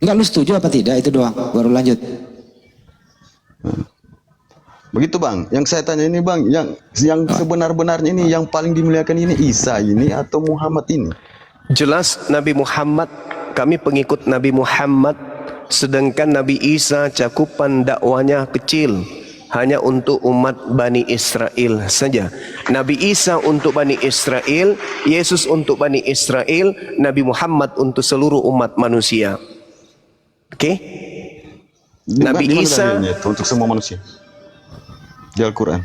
C: Enggak, lu setuju apa tidak? Itu doang. Baru lanjut.
H: Begitu bang, yang saya tanya ini bang, yang sebenar-benarnya ini yang paling dimuliakan ini Isa ini atau Muhammad ini?
A: Jelas Nabi Muhammad, kami pengikut Nabi Muhammad, sedangkan Nabi Isa cakupan dakwanya kecil, hanya untuk umat Bani Israel saja. Nabi Isa untuk Bani Israel, Yesus untuk Bani Israel, Nabi Muhammad untuk seluruh umat manusia. Oke? Nabi
H: Di mana
A: Isa
H: dalilnya itu untuk semua manusia di Al-Quran.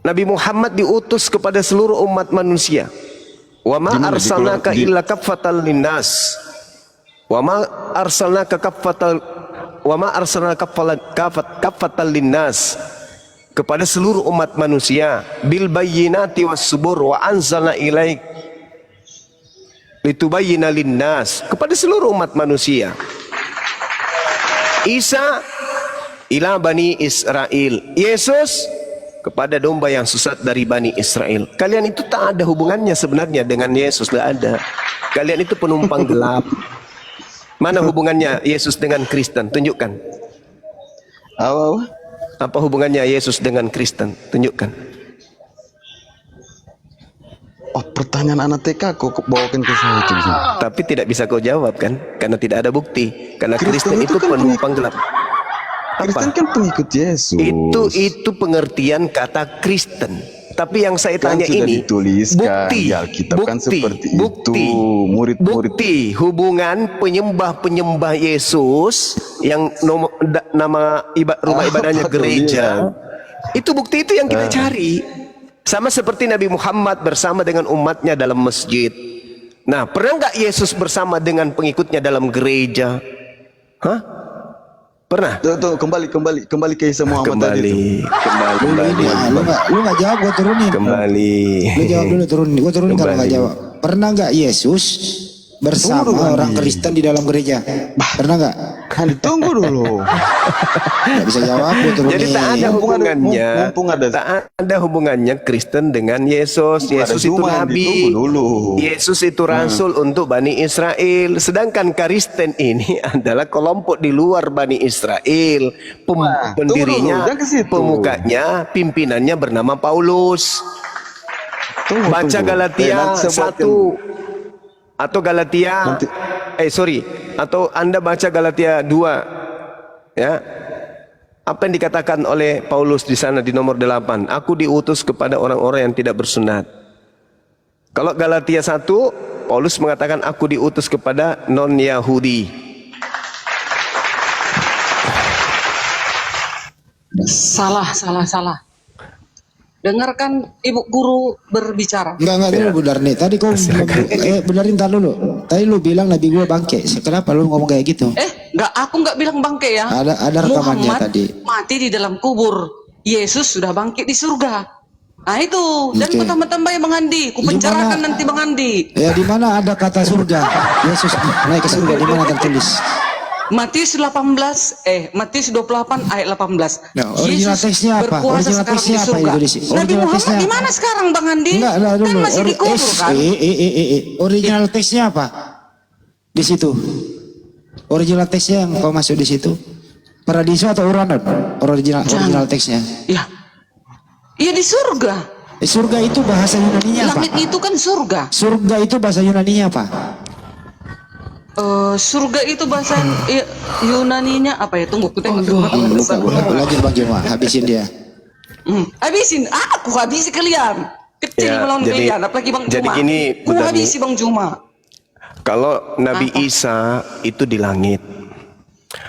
A: Nabi Muhammad diutus kepada seluruh umat manusia. Wa ma
H: Di mana? Di
A: arsalnaka
H: Quran?
A: illa kaffatan linnas. Wa ma arsalnaka kaffatan linnas, kepada seluruh umat manusia, bil bayyinati was subur wa anzalna ilaik litubayyina linnas, kepada seluruh umat manusia. Isa ila Bani Israel, Yesus kepada domba yang sesat dari Bani Israel. Kalian itu tak ada hubungannya sebenarnya dengan Yesus, tidak ada. Kalian itu penumpang gelap. Mana hubungannya Yesus dengan Kristen? Tunjukkan. Apa hubungannya Yesus dengan Kristen? Tunjukkan.
H: Oh, pertanyaan anak TK kok bawakan ke saya itu.
A: Tapi tidak bisa kau jawab kan? Karena tidak ada bukti. Karena Kristen itu
H: kan
A: penumpang gelap.
H: Kristen kan pengikut Yesus.
A: Itu pengertian kata Kristen. Tapi yang saya
H: Kan
A: tanya
H: sudah
A: ini
H: dituliskan di Alkitab kan seperti itu. Murid-murid
A: bukti hubungan penyembah Yesus yang nama rumah ibadahnya gereja. Itu bukti itu yang kita cari. Sama seperti Nabi Muhammad bersama dengan umatnya dalam masjid. Nah, pernah nggak Yesus bersama dengan pengikutnya dalam gereja? Hah? Pernah?
H: Tuh, kembali ke Isa Muhammad tadi.
A: Kembali.
C: Lu nggak jawab, gua turunin.
A: Kembali.
C: Lu jawab dulu, turunin. Gua turunin kalau nggak
A: Kembali.
C: jawab. Pernah nggak Yesus bersama orang Kristen di dalam gereja? Pernah nggak?
H: Kan ditunggu dulu.
C: Nggak bisa jawab, gua turunin.
A: Jadi tak ada hubungannya.
H: Mumpung ada.
A: Tak ada hubungannya Kristen dengan Yesus. Yesus itu nabi.
H: Ditunggu dulu.
A: Yesus itu rasul untuk Bani Israel. Sedangkan Kristen ini adalah kelompok di luar Bani Israel. Pendirinya,
H: tunggu dulu, jangan ke situ.
A: pemukanya, pimpinannya bernama Paulus. Baca Galatia 1 atau Galatia atau Anda baca Galatia 2 ya. Apa yang dikatakan oleh Paulus di sana di nomor 8? Aku diutus kepada orang-orang yang tidak bersunat. Kalau Galatia 1, Paulus mengatakan aku diutus kepada non-Yahudi.
I: Salah. Dengarkan ibu guru berbicara.
C: Enggak dulu Bu Darni. Tadi kau Bu Darni, ntar dulu. Tadi lu bilang Nabi gua bangke. Kenapa lu ngomong kayak gitu?
I: Aku nggak bilang bangke ya.
C: Ada rekamannya
I: Muhammad
C: tadi.
I: mati di dalam kubur. Yesus sudah bangkit di surga. Nah itu. Dan tambah yang Bang Andi. Ku penjarakan nanti Bang Andi.
C: Ya di mana ada kata surga? Yesus naik ke surga, di mana tertulis?
I: Matius 28 ayat 18.
C: Nah, original teksnya apa?
I: Berkuasa
C: Original
I: sekarang
C: teksnya
I: di
C: apa
I: surga.
C: itu di sini?
I: Nabi
C: Original
I: Muhammad
C: teksnya
I: di
C: apa?
I: mana sekarang Bang Andi?
C: Enggak,
I: Kan
C: dulu.
I: masih di kubur kan?
C: Original teksnya apa? Di situ. Original teksnya yang kau masuk di situ. Paradiso atau Uranon? Original teksnya.
I: Ya. Iya di surga.
C: Surga itu bahasa Yunaninya apa?
I: Langit itu kan surga.
C: Surga itu bahasa Yunaninya apa?
I: Surga itu bahasa Yunaninya apa ya? Tunggu,
C: Lupa. Lanjut Bang Juma, habisin dia.
I: Habisin, aku habisi kalian. Kecil melawan kalian, apalagi Bang Juma.
A: Jadi gini,
I: aku habisi Bang Juma.
A: Kalau Nabi Isa itu di langit,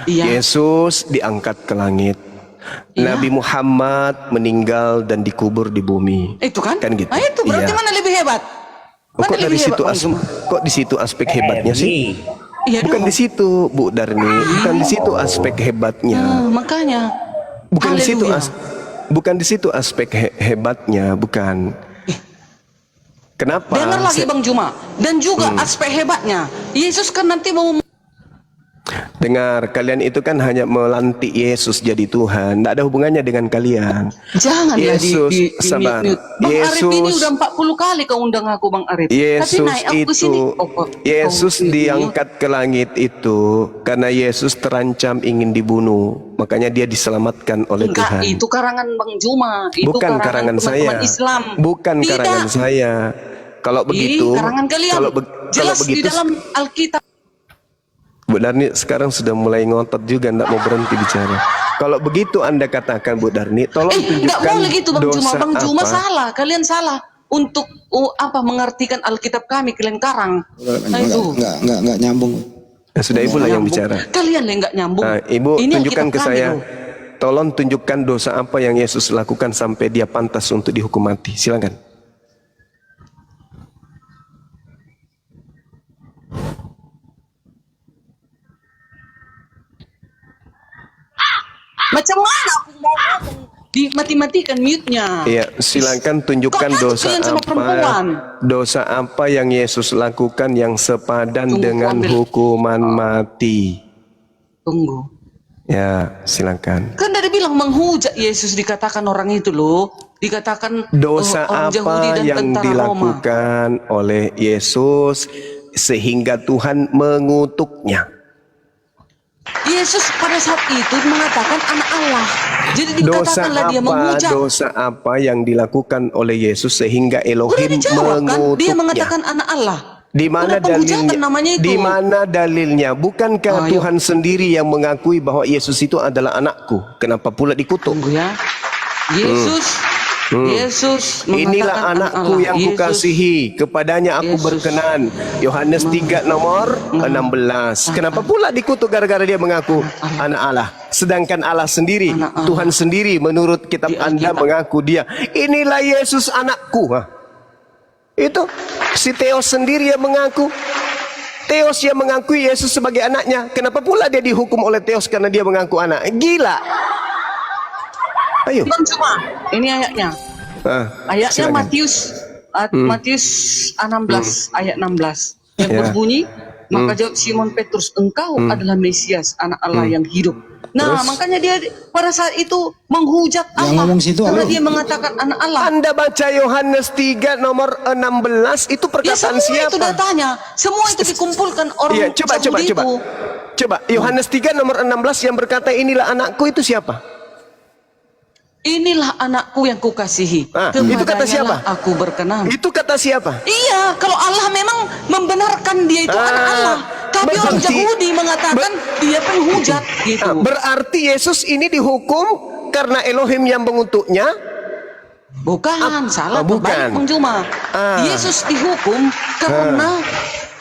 A: Yesus diangkat ke langit, Nabi Muhammad meninggal dan dikubur di bumi.
I: Itu kan?
A: Kan gitu.
I: Nah itu berarti mana lebih hebat?
A: Kok dari situ kok di situ aspek hebatnya sih?
I: Iya
A: Bukan di situ Bu Darni, bukan di situ aspek hebatnya.
I: Makanya.
A: Bukan di situ aspek hebatnya, bukan. Kenapa?
I: Dengar lagi Bang Juma. Dan juga aspek hebatnya. Yesus kan nanti mau
A: Dengar, kalian itu kan hanya melantik Yesus jadi Tuhan, tidak ada hubungannya dengan kalian.
I: Janganlah
A: Yesus,
I: di
A: sabar.
I: mute. Bang Arif ini
A: Yesus,
I: udah 40 kali kau undang aku, Bang Arif. Tapi
A: Yesus
I: naik aku ke sini.
A: Yesus
I: kau
A: diangkat ke langit itu karena Yesus terancam ingin dibunuh, makanya dia diselamatkan oleh
I: Enggak,
A: Tuhan.
I: itu karangan Bang Juma. Itu
A: Bukan karangan
I: teman-teman
A: saya.
I: Islam.
A: Bukan
I: Tidak.
A: karangan saya. Kalau begitu,
I: karangan kalian.
A: kalau
I: Jelas
A: begitu,
I: di dalam Alkitab.
A: Bu Darni sekarang sudah mulai ngotot juga, tidak mau berhenti bicara. Kalau begitu Anda katakan, Bu Darni, tolong
I: Enggak
A: tunjukkan
I: boleh gitu Bang Juma.
A: dosa
I: Bang Juma
A: apa.
I: salah. Kalian salah untuk mengartikan Alkitab kami. Kalian karang. Nah, itu.
C: Enggak nyambung.
A: Sudah Ibu lah yang bicara.
I: Kalian yang enggak nyambung.
A: Nah, Ibu
I: Ini
A: tunjukkan
I: Alkitab
A: ke
I: kami
A: saya.
I: loh.
A: Tolong tunjukkan dosa apa yang Yesus lakukan sampai dia pantas untuk dihukum mati. Silakan.
I: Macam mana aku mau ngomong dimati-matikan mute-nya?
A: Iya, silakan tunjukkan
I: Kok
A: dosa
I: kalian sama perempuan?
A: dosa apa yang Yesus lakukan yang sepadan dengan hukuman mati.
I: Tunggu.
A: Ya, silakan.
I: Kan dari bilang menghujat Yesus dikatakan orang itu loh. Dikatakan
A: Dosa
I: orang Yahudi
A: apa
I: dan
A: yang
I: tentara Roma.
A: dilakukan oleh Yesus sehingga Tuhan mengutuknya?
I: Yesus pada saat itu mengatakan anak Allah. Jadi
A: Dosa
I: dikatakanlah dia
A: apa,
I: menghujat.
A: dosa apa yang dilakukan oleh Yesus sehingga
I: Udah
A: Elohim
I: dijawab kan? Dia
A: mengutuknya?
I: mengatakan anak Allah.
A: Di mana
I: Udah penghujatan
A: dalilnya?
I: namanya itu.
A: Di mana dalilnya? Bukankah
I: Ayo.
A: Tuhan sendiri yang mengakui bahwa Yesus itu adalah anakku? Kenapa pula dikutuk?
I: Tunggu ya. Yesus mengatakan
A: Inilah
I: anak
A: anakku
I: Allah.
A: yang
I: Yesus.
A: kukasihi, kepadanya aku
I: Yesus.
A: berkenan. Yohanes 3 nomor 16. Kenapa pula dikutuk gara-gara dia mengaku anak Allah? Sedangkan Allah sendiri,
I: Anak Allah.
A: Tuhan sendiri menurut kitab
I: Di
A: Anda
I: Alkitab.
A: mengaku dia, inilah Yesus anakku. Hah. Itu si Theos sendiri yang mengaku. Theos yang mengakui Yesus sebagai anaknya. Kenapa pula dia dihukum oleh Theos karena dia mengaku anak? Gila. Ayo.
I: Bang Juma, ini ayatnya. Ayatnya
A: silakan.
I: Matius 16 ayat 16 yang
A: Ya.
I: berbunyi, maka jawab Simon Petrus, engkau adalah Mesias, anak Allah yang hidup. Nah,
A: Terus?
I: makanya dia pada saat itu menghujat Allah
C: ngomong situ
I: karena
C: apa?
I: dia mengatakan anak Allah.
A: Anda baca Yohanes 3 nomor 16 itu
I: Ya
A: perkataan
I: semua
A: siapa?
I: itu datanya, semua itu dikumpulkan orang
A: Iya, coba.
I: Yahudi itu.
A: Coba Yohanes 3 nomor 16 yang berkata inilah anakku itu siapa?
I: Inilah anakku yang kukasihi.
A: Ah, itu kata siapa?
I: Kepadanya aku berkenan.
A: Itu kata siapa?
I: Iya, kalau Allah memang membenarkan dia itu anak Allah. Tapi orang
A: berarti-
I: Yahudi mengatakan dia penghujat gitu.
A: Berarti Yesus ini dihukum karena Elohim yang mengutuknya?
I: Bukan, salah
A: bukan.
I: terbalik Bang Juma.
A: Ah.
I: Yesus dihukum karena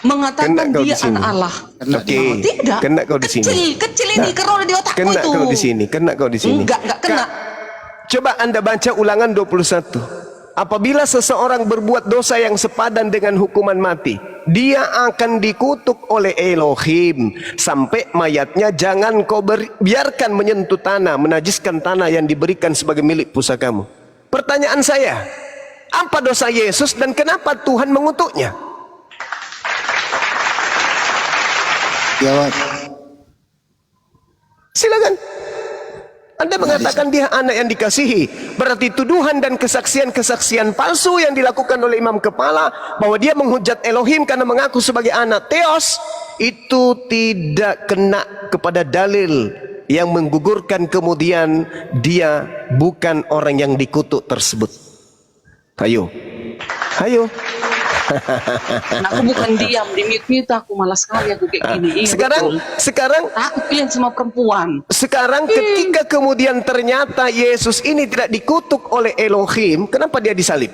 I: mengatakan
A: Kena kau
I: dia
A: di sini.
I: anak Allah.
A: Oke.
I: Oh, tidak.
A: Kena kau di sini.
I: Kecil ini karena di otakku
A: Kena
I: itu.
A: kau di sini. Kena kau di sini.
I: Enggak kena.
A: Coba Anda baca Ulangan 21. Apabila seseorang berbuat dosa yang sepadan dengan hukuman mati, dia akan dikutuk oleh Elohim sampai mayatnya jangan kau biarkan menyentuh tanah, menajiskan tanah yang diberikan sebagai milik pusakamu. Pertanyaan saya, apa dosa Yesus dan kenapa Tuhan mengutuknya?
C: Jawab.
A: Silakan. Anda mengatakan dia anak yang dikasihi. Berarti tuduhan dan kesaksian-kesaksian palsu yang dilakukan oleh imam kepala bahwa dia menghujat Elohim karena mengaku sebagai anak Theos, itu tidak kena kepada dalil yang menggugurkan kemudian dia bukan orang yang dikutuk tersebut. Ayo. Ayo.
I: Nah, aku bukan diam di mute aku, malas sekali aku kayak gini. Iya,
A: Sekarang
I: aku pilih sama perempuan.
A: Sekarang ketika kemudian ternyata Yesus ini tidak dikutuk oleh Elohim, kenapa dia disalib?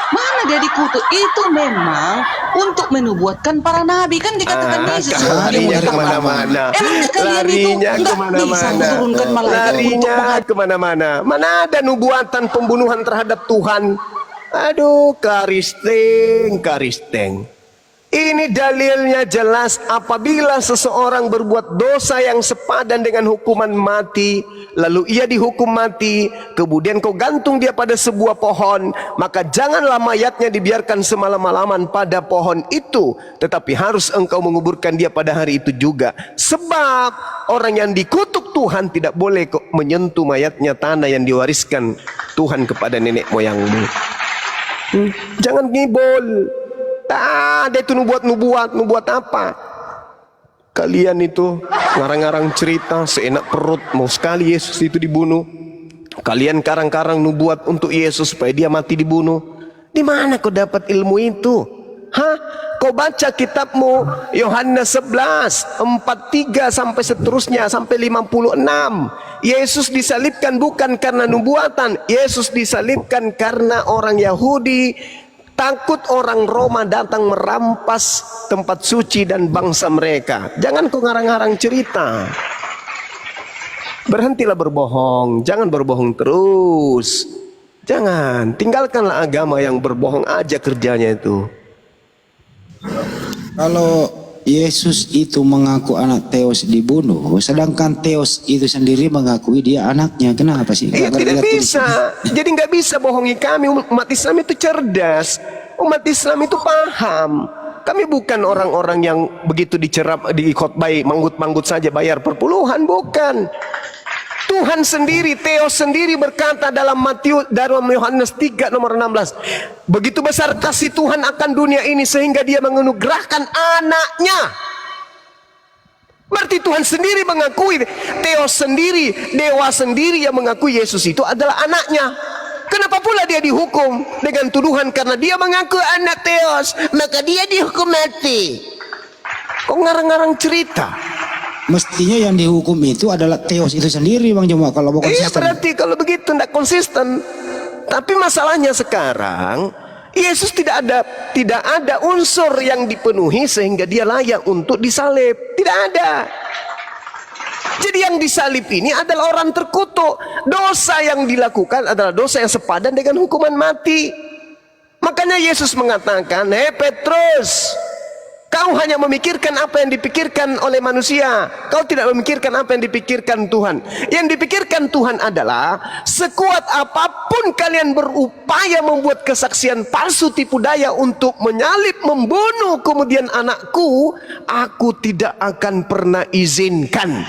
I: Mana dia dikutuk? Itu memang untuk menubuatkan para nabi, kan dikatakan Yesus.
A: Larinya kemana-mana. Larinya kemana-mana. Larinya kemana-mana. Mana ada nubuatan pembunuhan terhadap Tuhan? Aduh, karisteng. Ini dalilnya jelas, apabila seseorang berbuat dosa yang sepadan dengan hukuman mati, lalu ia dihukum mati, kemudian kau gantung dia pada sebuah pohon, maka janganlah mayatnya dibiarkan semalam-malaman pada pohon itu, tetapi harus engkau menguburkan dia pada hari itu juga. Sebab orang yang dikutuk Tuhan tidak boleh kok menyentuh mayatnya, tanah yang diwariskan Tuhan kepada nenek moyangmu. Jangan ngibol. Tak ada itu nubuat apa? Kalian itu ngarang-ngarang cerita seenak perut, mau sekali Yesus itu dibunuh. Kalian karang-karang nubuat untuk Yesus supaya dia mati dibunuh. Di mana kau dapat ilmu itu? Hah? Kau baca kitabmu Yohanes 11, 43 sampai seterusnya sampai 56. Yesus disalibkan bukan karena nubuatan, Yesus disalibkan karena orang Yahudi takut orang Roma datang merampas tempat suci dan bangsa mereka. Jangan kau ngarang-ngarang cerita. Berhentilah berbohong, jangan berbohong terus. Jangan, tinggalkanlah agama yang berbohong aja kerjanya itu.
C: Kalau Yesus itu mengaku anak Theos dibunuh, sedangkan Theos itu sendiri mengakui dia anaknya, kenapa sih?
A: Tidak bisa. Jadi nggak bisa bohongi kami. Umat Islam itu cerdas. Umat Islam itu paham. Kami bukan orang-orang yang begitu dicerap, dikhotbai, manggut-manggut saja bayar perpuluhan, bukan. Tuhan sendiri, Theos sendiri berkata dalam Yohanes 3 nomor 16, begitu besar kasih Tuhan akan dunia ini sehingga dia menganugerahkan anaknya. Berarti Tuhan sendiri mengakui, Theos sendiri, dewa sendiri yang mengakui Yesus itu adalah anaknya. Kenapa pula dia dihukum dengan tuduhan karena dia mengaku anak Theos, maka dia dihukum mati? Kok ngarang-ngarang cerita?
C: Mestinya yang dihukum itu adalah Theos itu sendiri, Bang Joma, kalau mau konsisten.
A: Iya, berarti kalau begitu tidak konsisten. Tapi masalahnya sekarang Yesus tidak ada unsur yang dipenuhi sehingga dia layak untuk disalib. Tidak ada. Jadi yang disalib ini adalah orang terkutuk. Dosa yang dilakukan adalah dosa yang sepadan dengan hukuman mati. Makanya Yesus mengatakan, "Hei Petrus, kau hanya memikirkan apa yang dipikirkan oleh manusia. Kau tidak memikirkan apa yang dipikirkan Tuhan. Yang dipikirkan Tuhan adalah sekuat apapun kalian berupaya membuat kesaksian palsu tipu daya untuk menyalib, membunuh kemudian anakku, aku tidak akan pernah izinkan.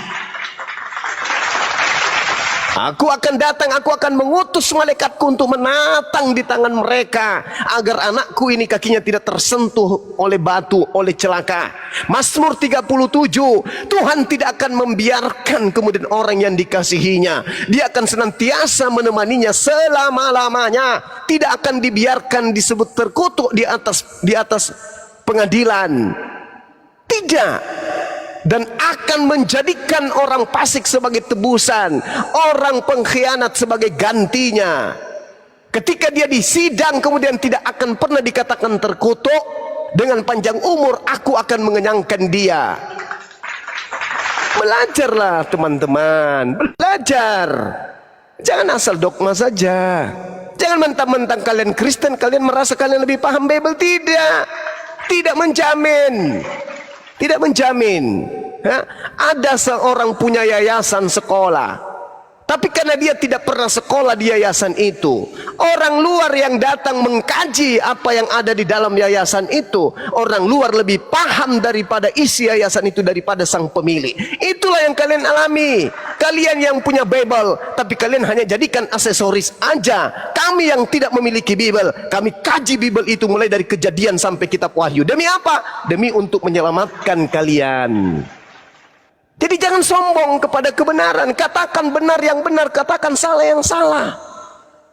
A: Aku akan datang, aku akan mengutus malaikatku untuk menatang di tangan mereka agar anakku ini kakinya tidak tersentuh oleh batu, oleh celaka." Mazmur 37, Tuhan tidak akan membiarkan kemudian orang yang dikasihinya. Dia akan senantiasa menemaninya selama-lamanya. Tidak akan dibiarkan disebut terkutuk di atas pengadilan. Tidak. Dan akan menjadikan orang fasik sebagai tebusan, orang pengkhianat sebagai gantinya. Ketika dia disidang kemudian tidak akan pernah dikatakan terkutuk. Dengan panjang umur aku akan mengenyangkan dia. Belajarlah teman-teman, belajar. Jangan asal dogma saja. Jangan mentang-mentang kalian Kristen kalian merasa kalian lebih paham Bible. Tidak menjamin. Tidak menjamin. Ada seorang punya yayasan sekolah, tapi karena dia tidak pernah sekolah di yayasan itu, orang luar yang datang mengkaji apa yang ada di dalam yayasan itu, orang luar lebih paham daripada isi yayasan itu daripada sang pemilik. Itulah yang kalian alami. Kalian yang punya Bible, tapi kalian hanya jadikan aksesoris aja. Kami yang tidak memiliki Bible, kami kaji Bible itu mulai dari Kejadian sampai kitab Wahyu. Demi apa? Demi untuk menyelamatkan kalian. Jadi jangan sombong kepada kebenaran. Katakan benar yang benar, katakan salah yang salah.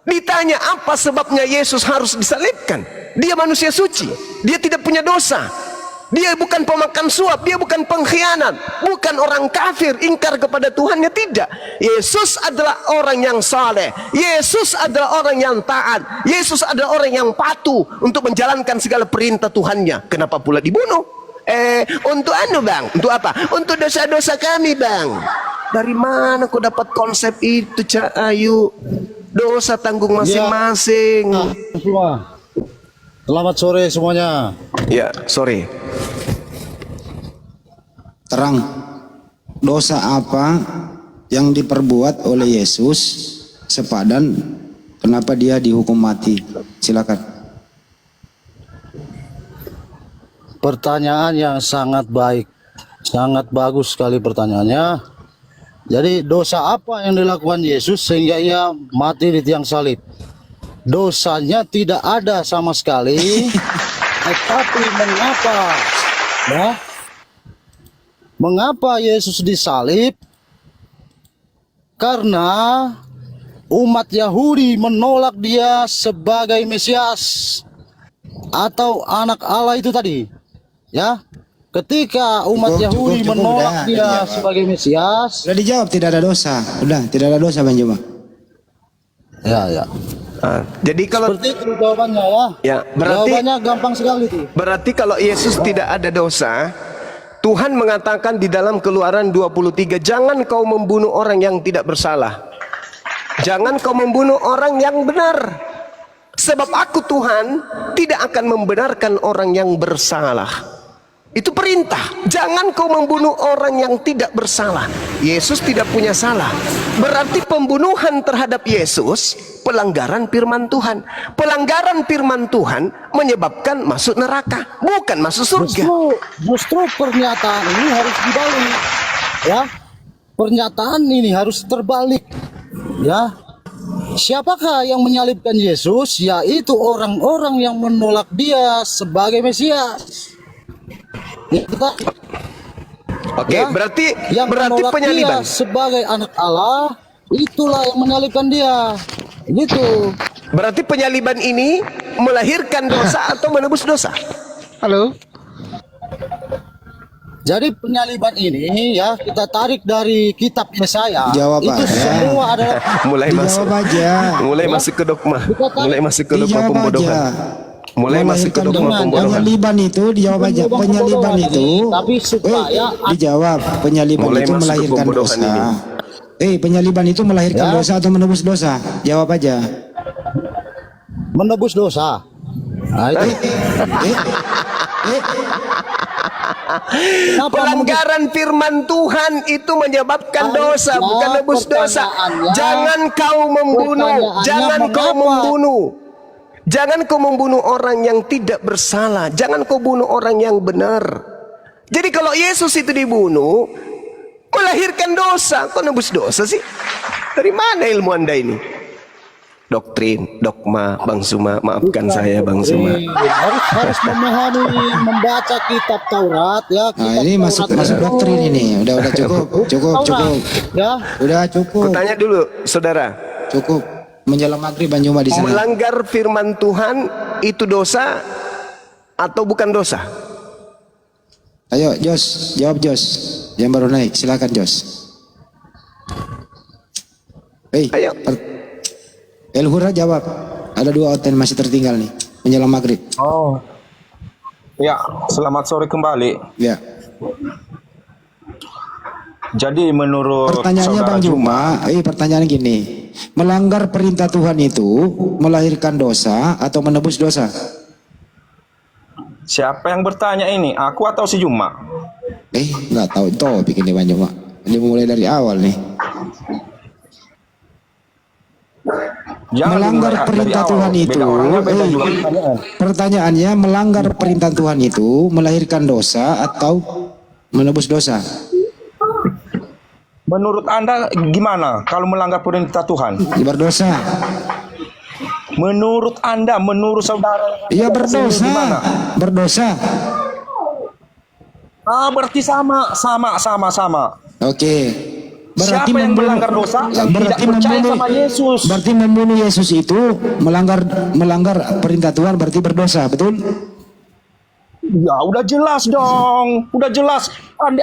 A: Ditanya apa sebabnya Yesus harus disalibkan? Dia manusia suci, dia tidak punya dosa. Dia bukan pemakan suap, dia bukan pengkhianat, bukan orang kafir, ingkar kepada Tuhannya, tidak. Yesus adalah orang yang saleh, Yesus adalah orang yang taat, Yesus adalah orang yang patuh untuk menjalankan segala perintah Tuhannya. Kenapa pula dibunuh? Untuk bang, untuk apa? Untuk dosa-dosa kami bang. Dari mana kau dapat konsep itu, Cak Ayu? Dosa tanggung masing-masing.
L: Selamat sore semuanya.
A: Ya, sore.
C: Terang, dosa apa yang diperbuat oleh Yesus sepadan kenapa dia dihukum mati? Silakan.
L: Pertanyaan yang sangat baik. Sangat bagus sekali pertanyaannya. Jadi dosa apa yang dilakukan Yesus sehingga ia mati di tiang salib? Dosanya tidak ada sama sekali. Tetapi mengapa? Ya? Mengapa Yesus disalib? Karena umat Yahudi menolak dia sebagai Mesias atau anak Allah itu tadi. Ya, ketika umat Yahudi menolak dia sebagai Mesias,
C: Sudah dijawab tidak ada dosa. Udah, tidak ada dosa Bang Juma.
L: ya.
A: Jadi kalau
L: Seperti itu jawabannya ya.
A: Ya, berarti
L: Jawabannya gampang sekali tuh.
A: berarti kalau Yesus tidak ada dosa, Tuhan mengatakan di dalam Keluaran 23, jangan kau membunuh orang yang tidak bersalah. Jangan kau membunuh orang yang benar. Sebab aku Tuhan tidak akan membenarkan orang yang bersalah. Itu perintah. Jangan kau membunuh orang yang tidak bersalah. Yesus tidak punya salah. Berarti pembunuhan terhadap Yesus pelanggaran firman Tuhan. Pelanggaran firman Tuhan menyebabkan masuk neraka, bukan masuk surga.
L: Justru pernyataan ini harus dibalik. Ya. Pernyataan ini harus terbalik. Ya. Siapakah yang menyalibkan Yesus? Yaitu orang-orang yang menolak dia sebagai Mesias.
A: Oke,
L: Ya,
A: berarti
L: yang menolak
A: penyaliban.
L: dia sebagai anak Allah, itulah yang menyalibkan dia. Gitu.
A: Berarti penyaliban ini melahirkan dosa atau menebus dosa?
L: Halo. Jadi penyaliban ini ya kita tarik dari kitab Yesaya.
C: Jawab
L: Itu
C: aja.
L: semua adalah
A: Mulai masuk.
C: Dijawab aja.
A: Mulai masuk ke dogma. Mulai masuk ke dogma
C: Dijawab
A: pembodohan.
C: aja.
A: Mulai masuk ke dogma
C: Dengan
A: pembodohan.
C: penyaliban itu dijawab aja.
L: Pembodohan
C: Penyaliban
L: ini,
C: itu
L: tapi supaya
C: dijawab. Penyaliban
A: Mulai
C: itu
A: masuk ke
C: melahirkan
A: pembodohan
C: dosa.
A: ini.
C: Penyaliban itu melahirkan
L: Ya.
C: dosa atau menebus dosa? Jawab aja.
L: menebus dosa. Nah, itu
A: Pelanggaran firman Tuhan itu menyebabkan dosa, bukan nebus dosa. Jangan kau membunuh, jangan kau membunuh. Jangan kau membunuh orang yang tidak bersalah. Jangan kau bunuh orang yang benar. Jadi kalau Yesus itu dibunuh, melahirkan dosa. Kok nebus dosa sih? Dari mana ilmu Anda ini? Doktrin, dogma, Bang Suma, maafkan saya Bang Suma.
L: harus memahami, membaca kitab Taurat ya.
C: Nah, ini masuk doktrin ini. Udah cukup.
L: Ya.
C: Udah cukup.
A: Tanya dulu, saudara.
C: Cukup. Menjelang maghrib Bang Juma di sana.
A: Melanggar firman Tuhan itu dosa atau bukan dosa?
C: Ayo Jos, jawab Jos. Yang baru naik, silakan Jos.
A: Ayo.
C: El Hura jawab. Ada 2 oten masih tertinggal nih. Menjelang maghrib.
M: Oh, ya, selamat sore kembali.
C: Ya.
M: Jadi menurut
C: Pertanyaannya
M: saudara
C: Bang Juma, pertanyaan gini. Melanggar perintah Tuhan itu melahirkan dosa atau menebus dosa?
M: siapa yang bertanya ini? Aku atau si Juma?
C: Nggak tahu topik ini Bang Juma. Ini mulai dari awal nih.
M: Jangan
C: Melanggar
M: dimulai
C: perintah
M: dari awal.
C: Tuhan itu.
M: Beda orangnya, beda juga pertanyaan.
C: Pertanyaannya, melanggar perintah Tuhan itu melahirkan dosa atau menebus dosa?
M: Menurut Anda gimana kalau melanggar perintah Tuhan?
C: Berdosa.
M: Menurut Anda, menurut saudara?
C: Iya berdosa.
M: Gimana?
C: Berdosa.
M: Berarti sama.
C: Oke. Berarti
M: Siapa yang melanggar dosa? Yang tidak percaya sama Yesus.
C: Berarti membunuh Yesus itu melanggar perintah Tuhan, berarti berdosa, betul?
M: Ya udah jelas dong, udah jelas.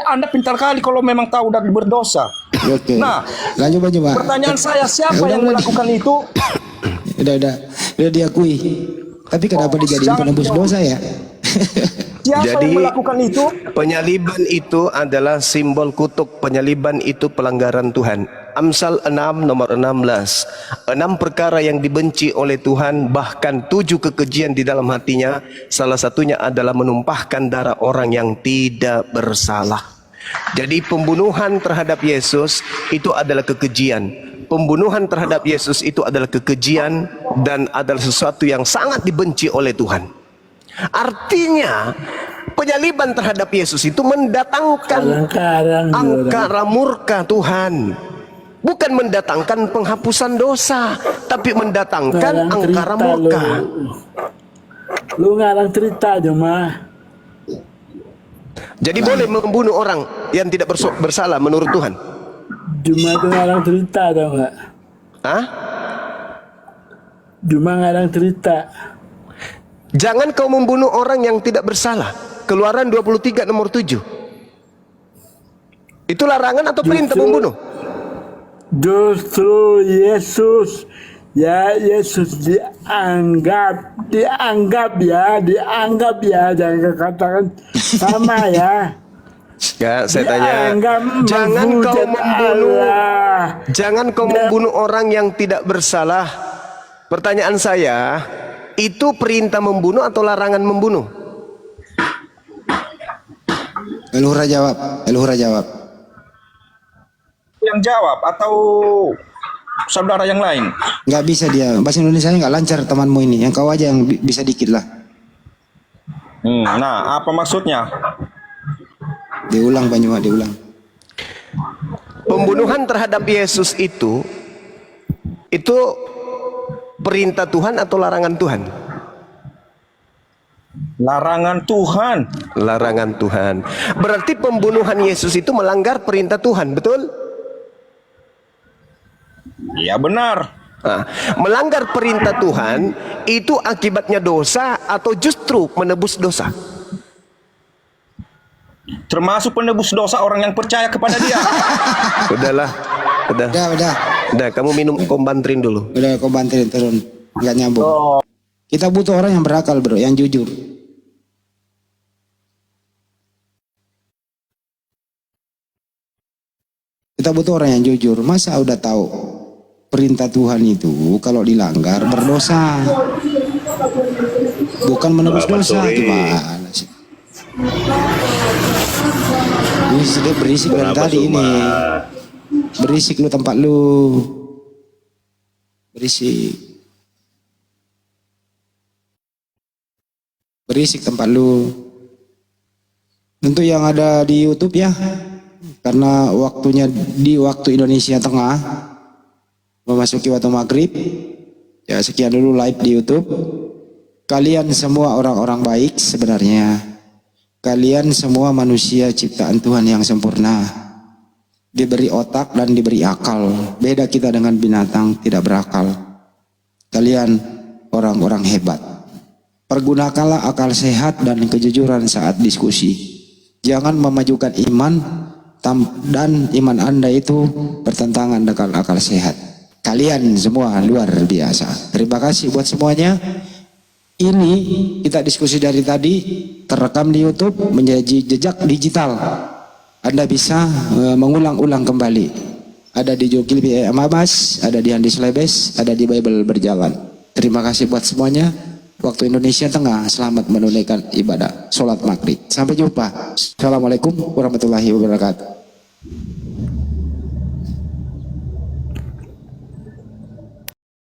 M: Anda pintar kali kalau memang tahu udah berdosa.
C: Oke.
M: Nah,
C: lanjut Pak.
M: Pertanyaan saya, siapa yang melakukan itu?
C: Udah diakui. Tapi kenapa dijadiin penebus dosa ya?
A: Jadi
M: yang melakukan itu?
A: penyaliban itu adalah simbol kutuk. Penyaliban itu pelanggaran Tuhan. Amsal 6 nomor 16. 6 perkara yang dibenci oleh Tuhan, bahkan 7 kekejian di dalam hatinya. Salah satunya adalah menumpahkan darah orang yang tidak bersalah. Jadi pembunuhan terhadap Yesus itu adalah kekejian. Pembunuhan terhadap Yesus itu adalah kekejian dan adalah sesuatu yang sangat dibenci oleh Tuhan. Artinya penyaliban terhadap Yesus itu mendatangkan angkara murka Tuhan. Bukan mendatangkan penghapusan dosa, tapi mendatangkan angkara murka.
N: Lu ngarang cerita cuma.
A: Jadi boleh membunuh orang yang tidak bersalah menurut Tuhan?
N: Cuma itu ngarang cerita tau nggak?
A: Hah?
N: Cuma ngarang cerita.
A: Jangan kau membunuh orang yang tidak bersalah. Keluaran 23 nomor 7. Itu larangan atau perintah membunuh?
N: Justru Yesus Yesus dianggap ya, jangan katakan sama ya.
A: Ya, saya tanya, jangan kau membunuh orang yang tidak bersalah. Pertanyaan saya, itu perintah membunuh atau larangan membunuh?
C: Eluhura jawab.
M: Yang jawab atau saudara yang lain?
C: Nggak bisa dia, bahasa Indonesia nggak lancar temanmu ini. Yang kau aja yang bisa dikit lah.
M: Nah, apa maksudnya?
C: Diulang Pak Nyuma, diulang.
A: Pembunuhan terhadap Yesus itu perintah Tuhan atau larangan Tuhan?
M: Larangan Tuhan.
A: Larangan Tuhan. Berarti pembunuhan Yesus itu melanggar perintah Tuhan, betul?
M: Ya benar.
A: Nah, melanggar perintah Tuhan itu akibatnya dosa atau justru menebus dosa?
M: Termasuk penebus dosa orang yang percaya kepada dia.
A: Udah. Udah, kamu minum kombantrin dulu.
C: Udah, kombantrin turun. Nggak nyambung. Kita butuh orang yang berakal bro, yang jujur. Kita butuh orang yang jujur. Masa udah tahu perintah Tuhan itu kalau dilanggar berdosa, bukan menebus dosa. Gimana sih? Ini sudah berisik dari tadi ini. Berisik lu tempat lu. Berisik tempat lu. Untuk yang ada di YouTube ya, karena waktunya di waktu Indonesia Tengah, memasuki waktu maghrib. Ya, sekian dulu live di YouTube. Kalian semua orang-orang baik sebenarnya. Kalian semua manusia ciptaan Tuhan yang sempurna. Diberi otak dan diberi akal. Beda kita dengan binatang tidak berakal. Kalian orang-orang hebat. Pergunakanlah akal sehat dan kejujuran saat diskusi. Jangan memajukan iman dan iman Anda itu bertentangan dengan akal sehat. Kalian semua luar biasa. Terima kasih buat semuanya. Ini kita diskusi dari tadi terekam di YouTube menjadi jejak digital. Anda bisa mengulang-ulang kembali. Ada di Jogil Mabas, ada di Handis Lebes, ada di Bible Berjalan. Terima kasih buat semuanya. Waktu Indonesia Tengah, selamat menunaikan ibadah sholat maghrib. Sampai jumpa. Assalamualaikum warahmatullahi wabarakatuh.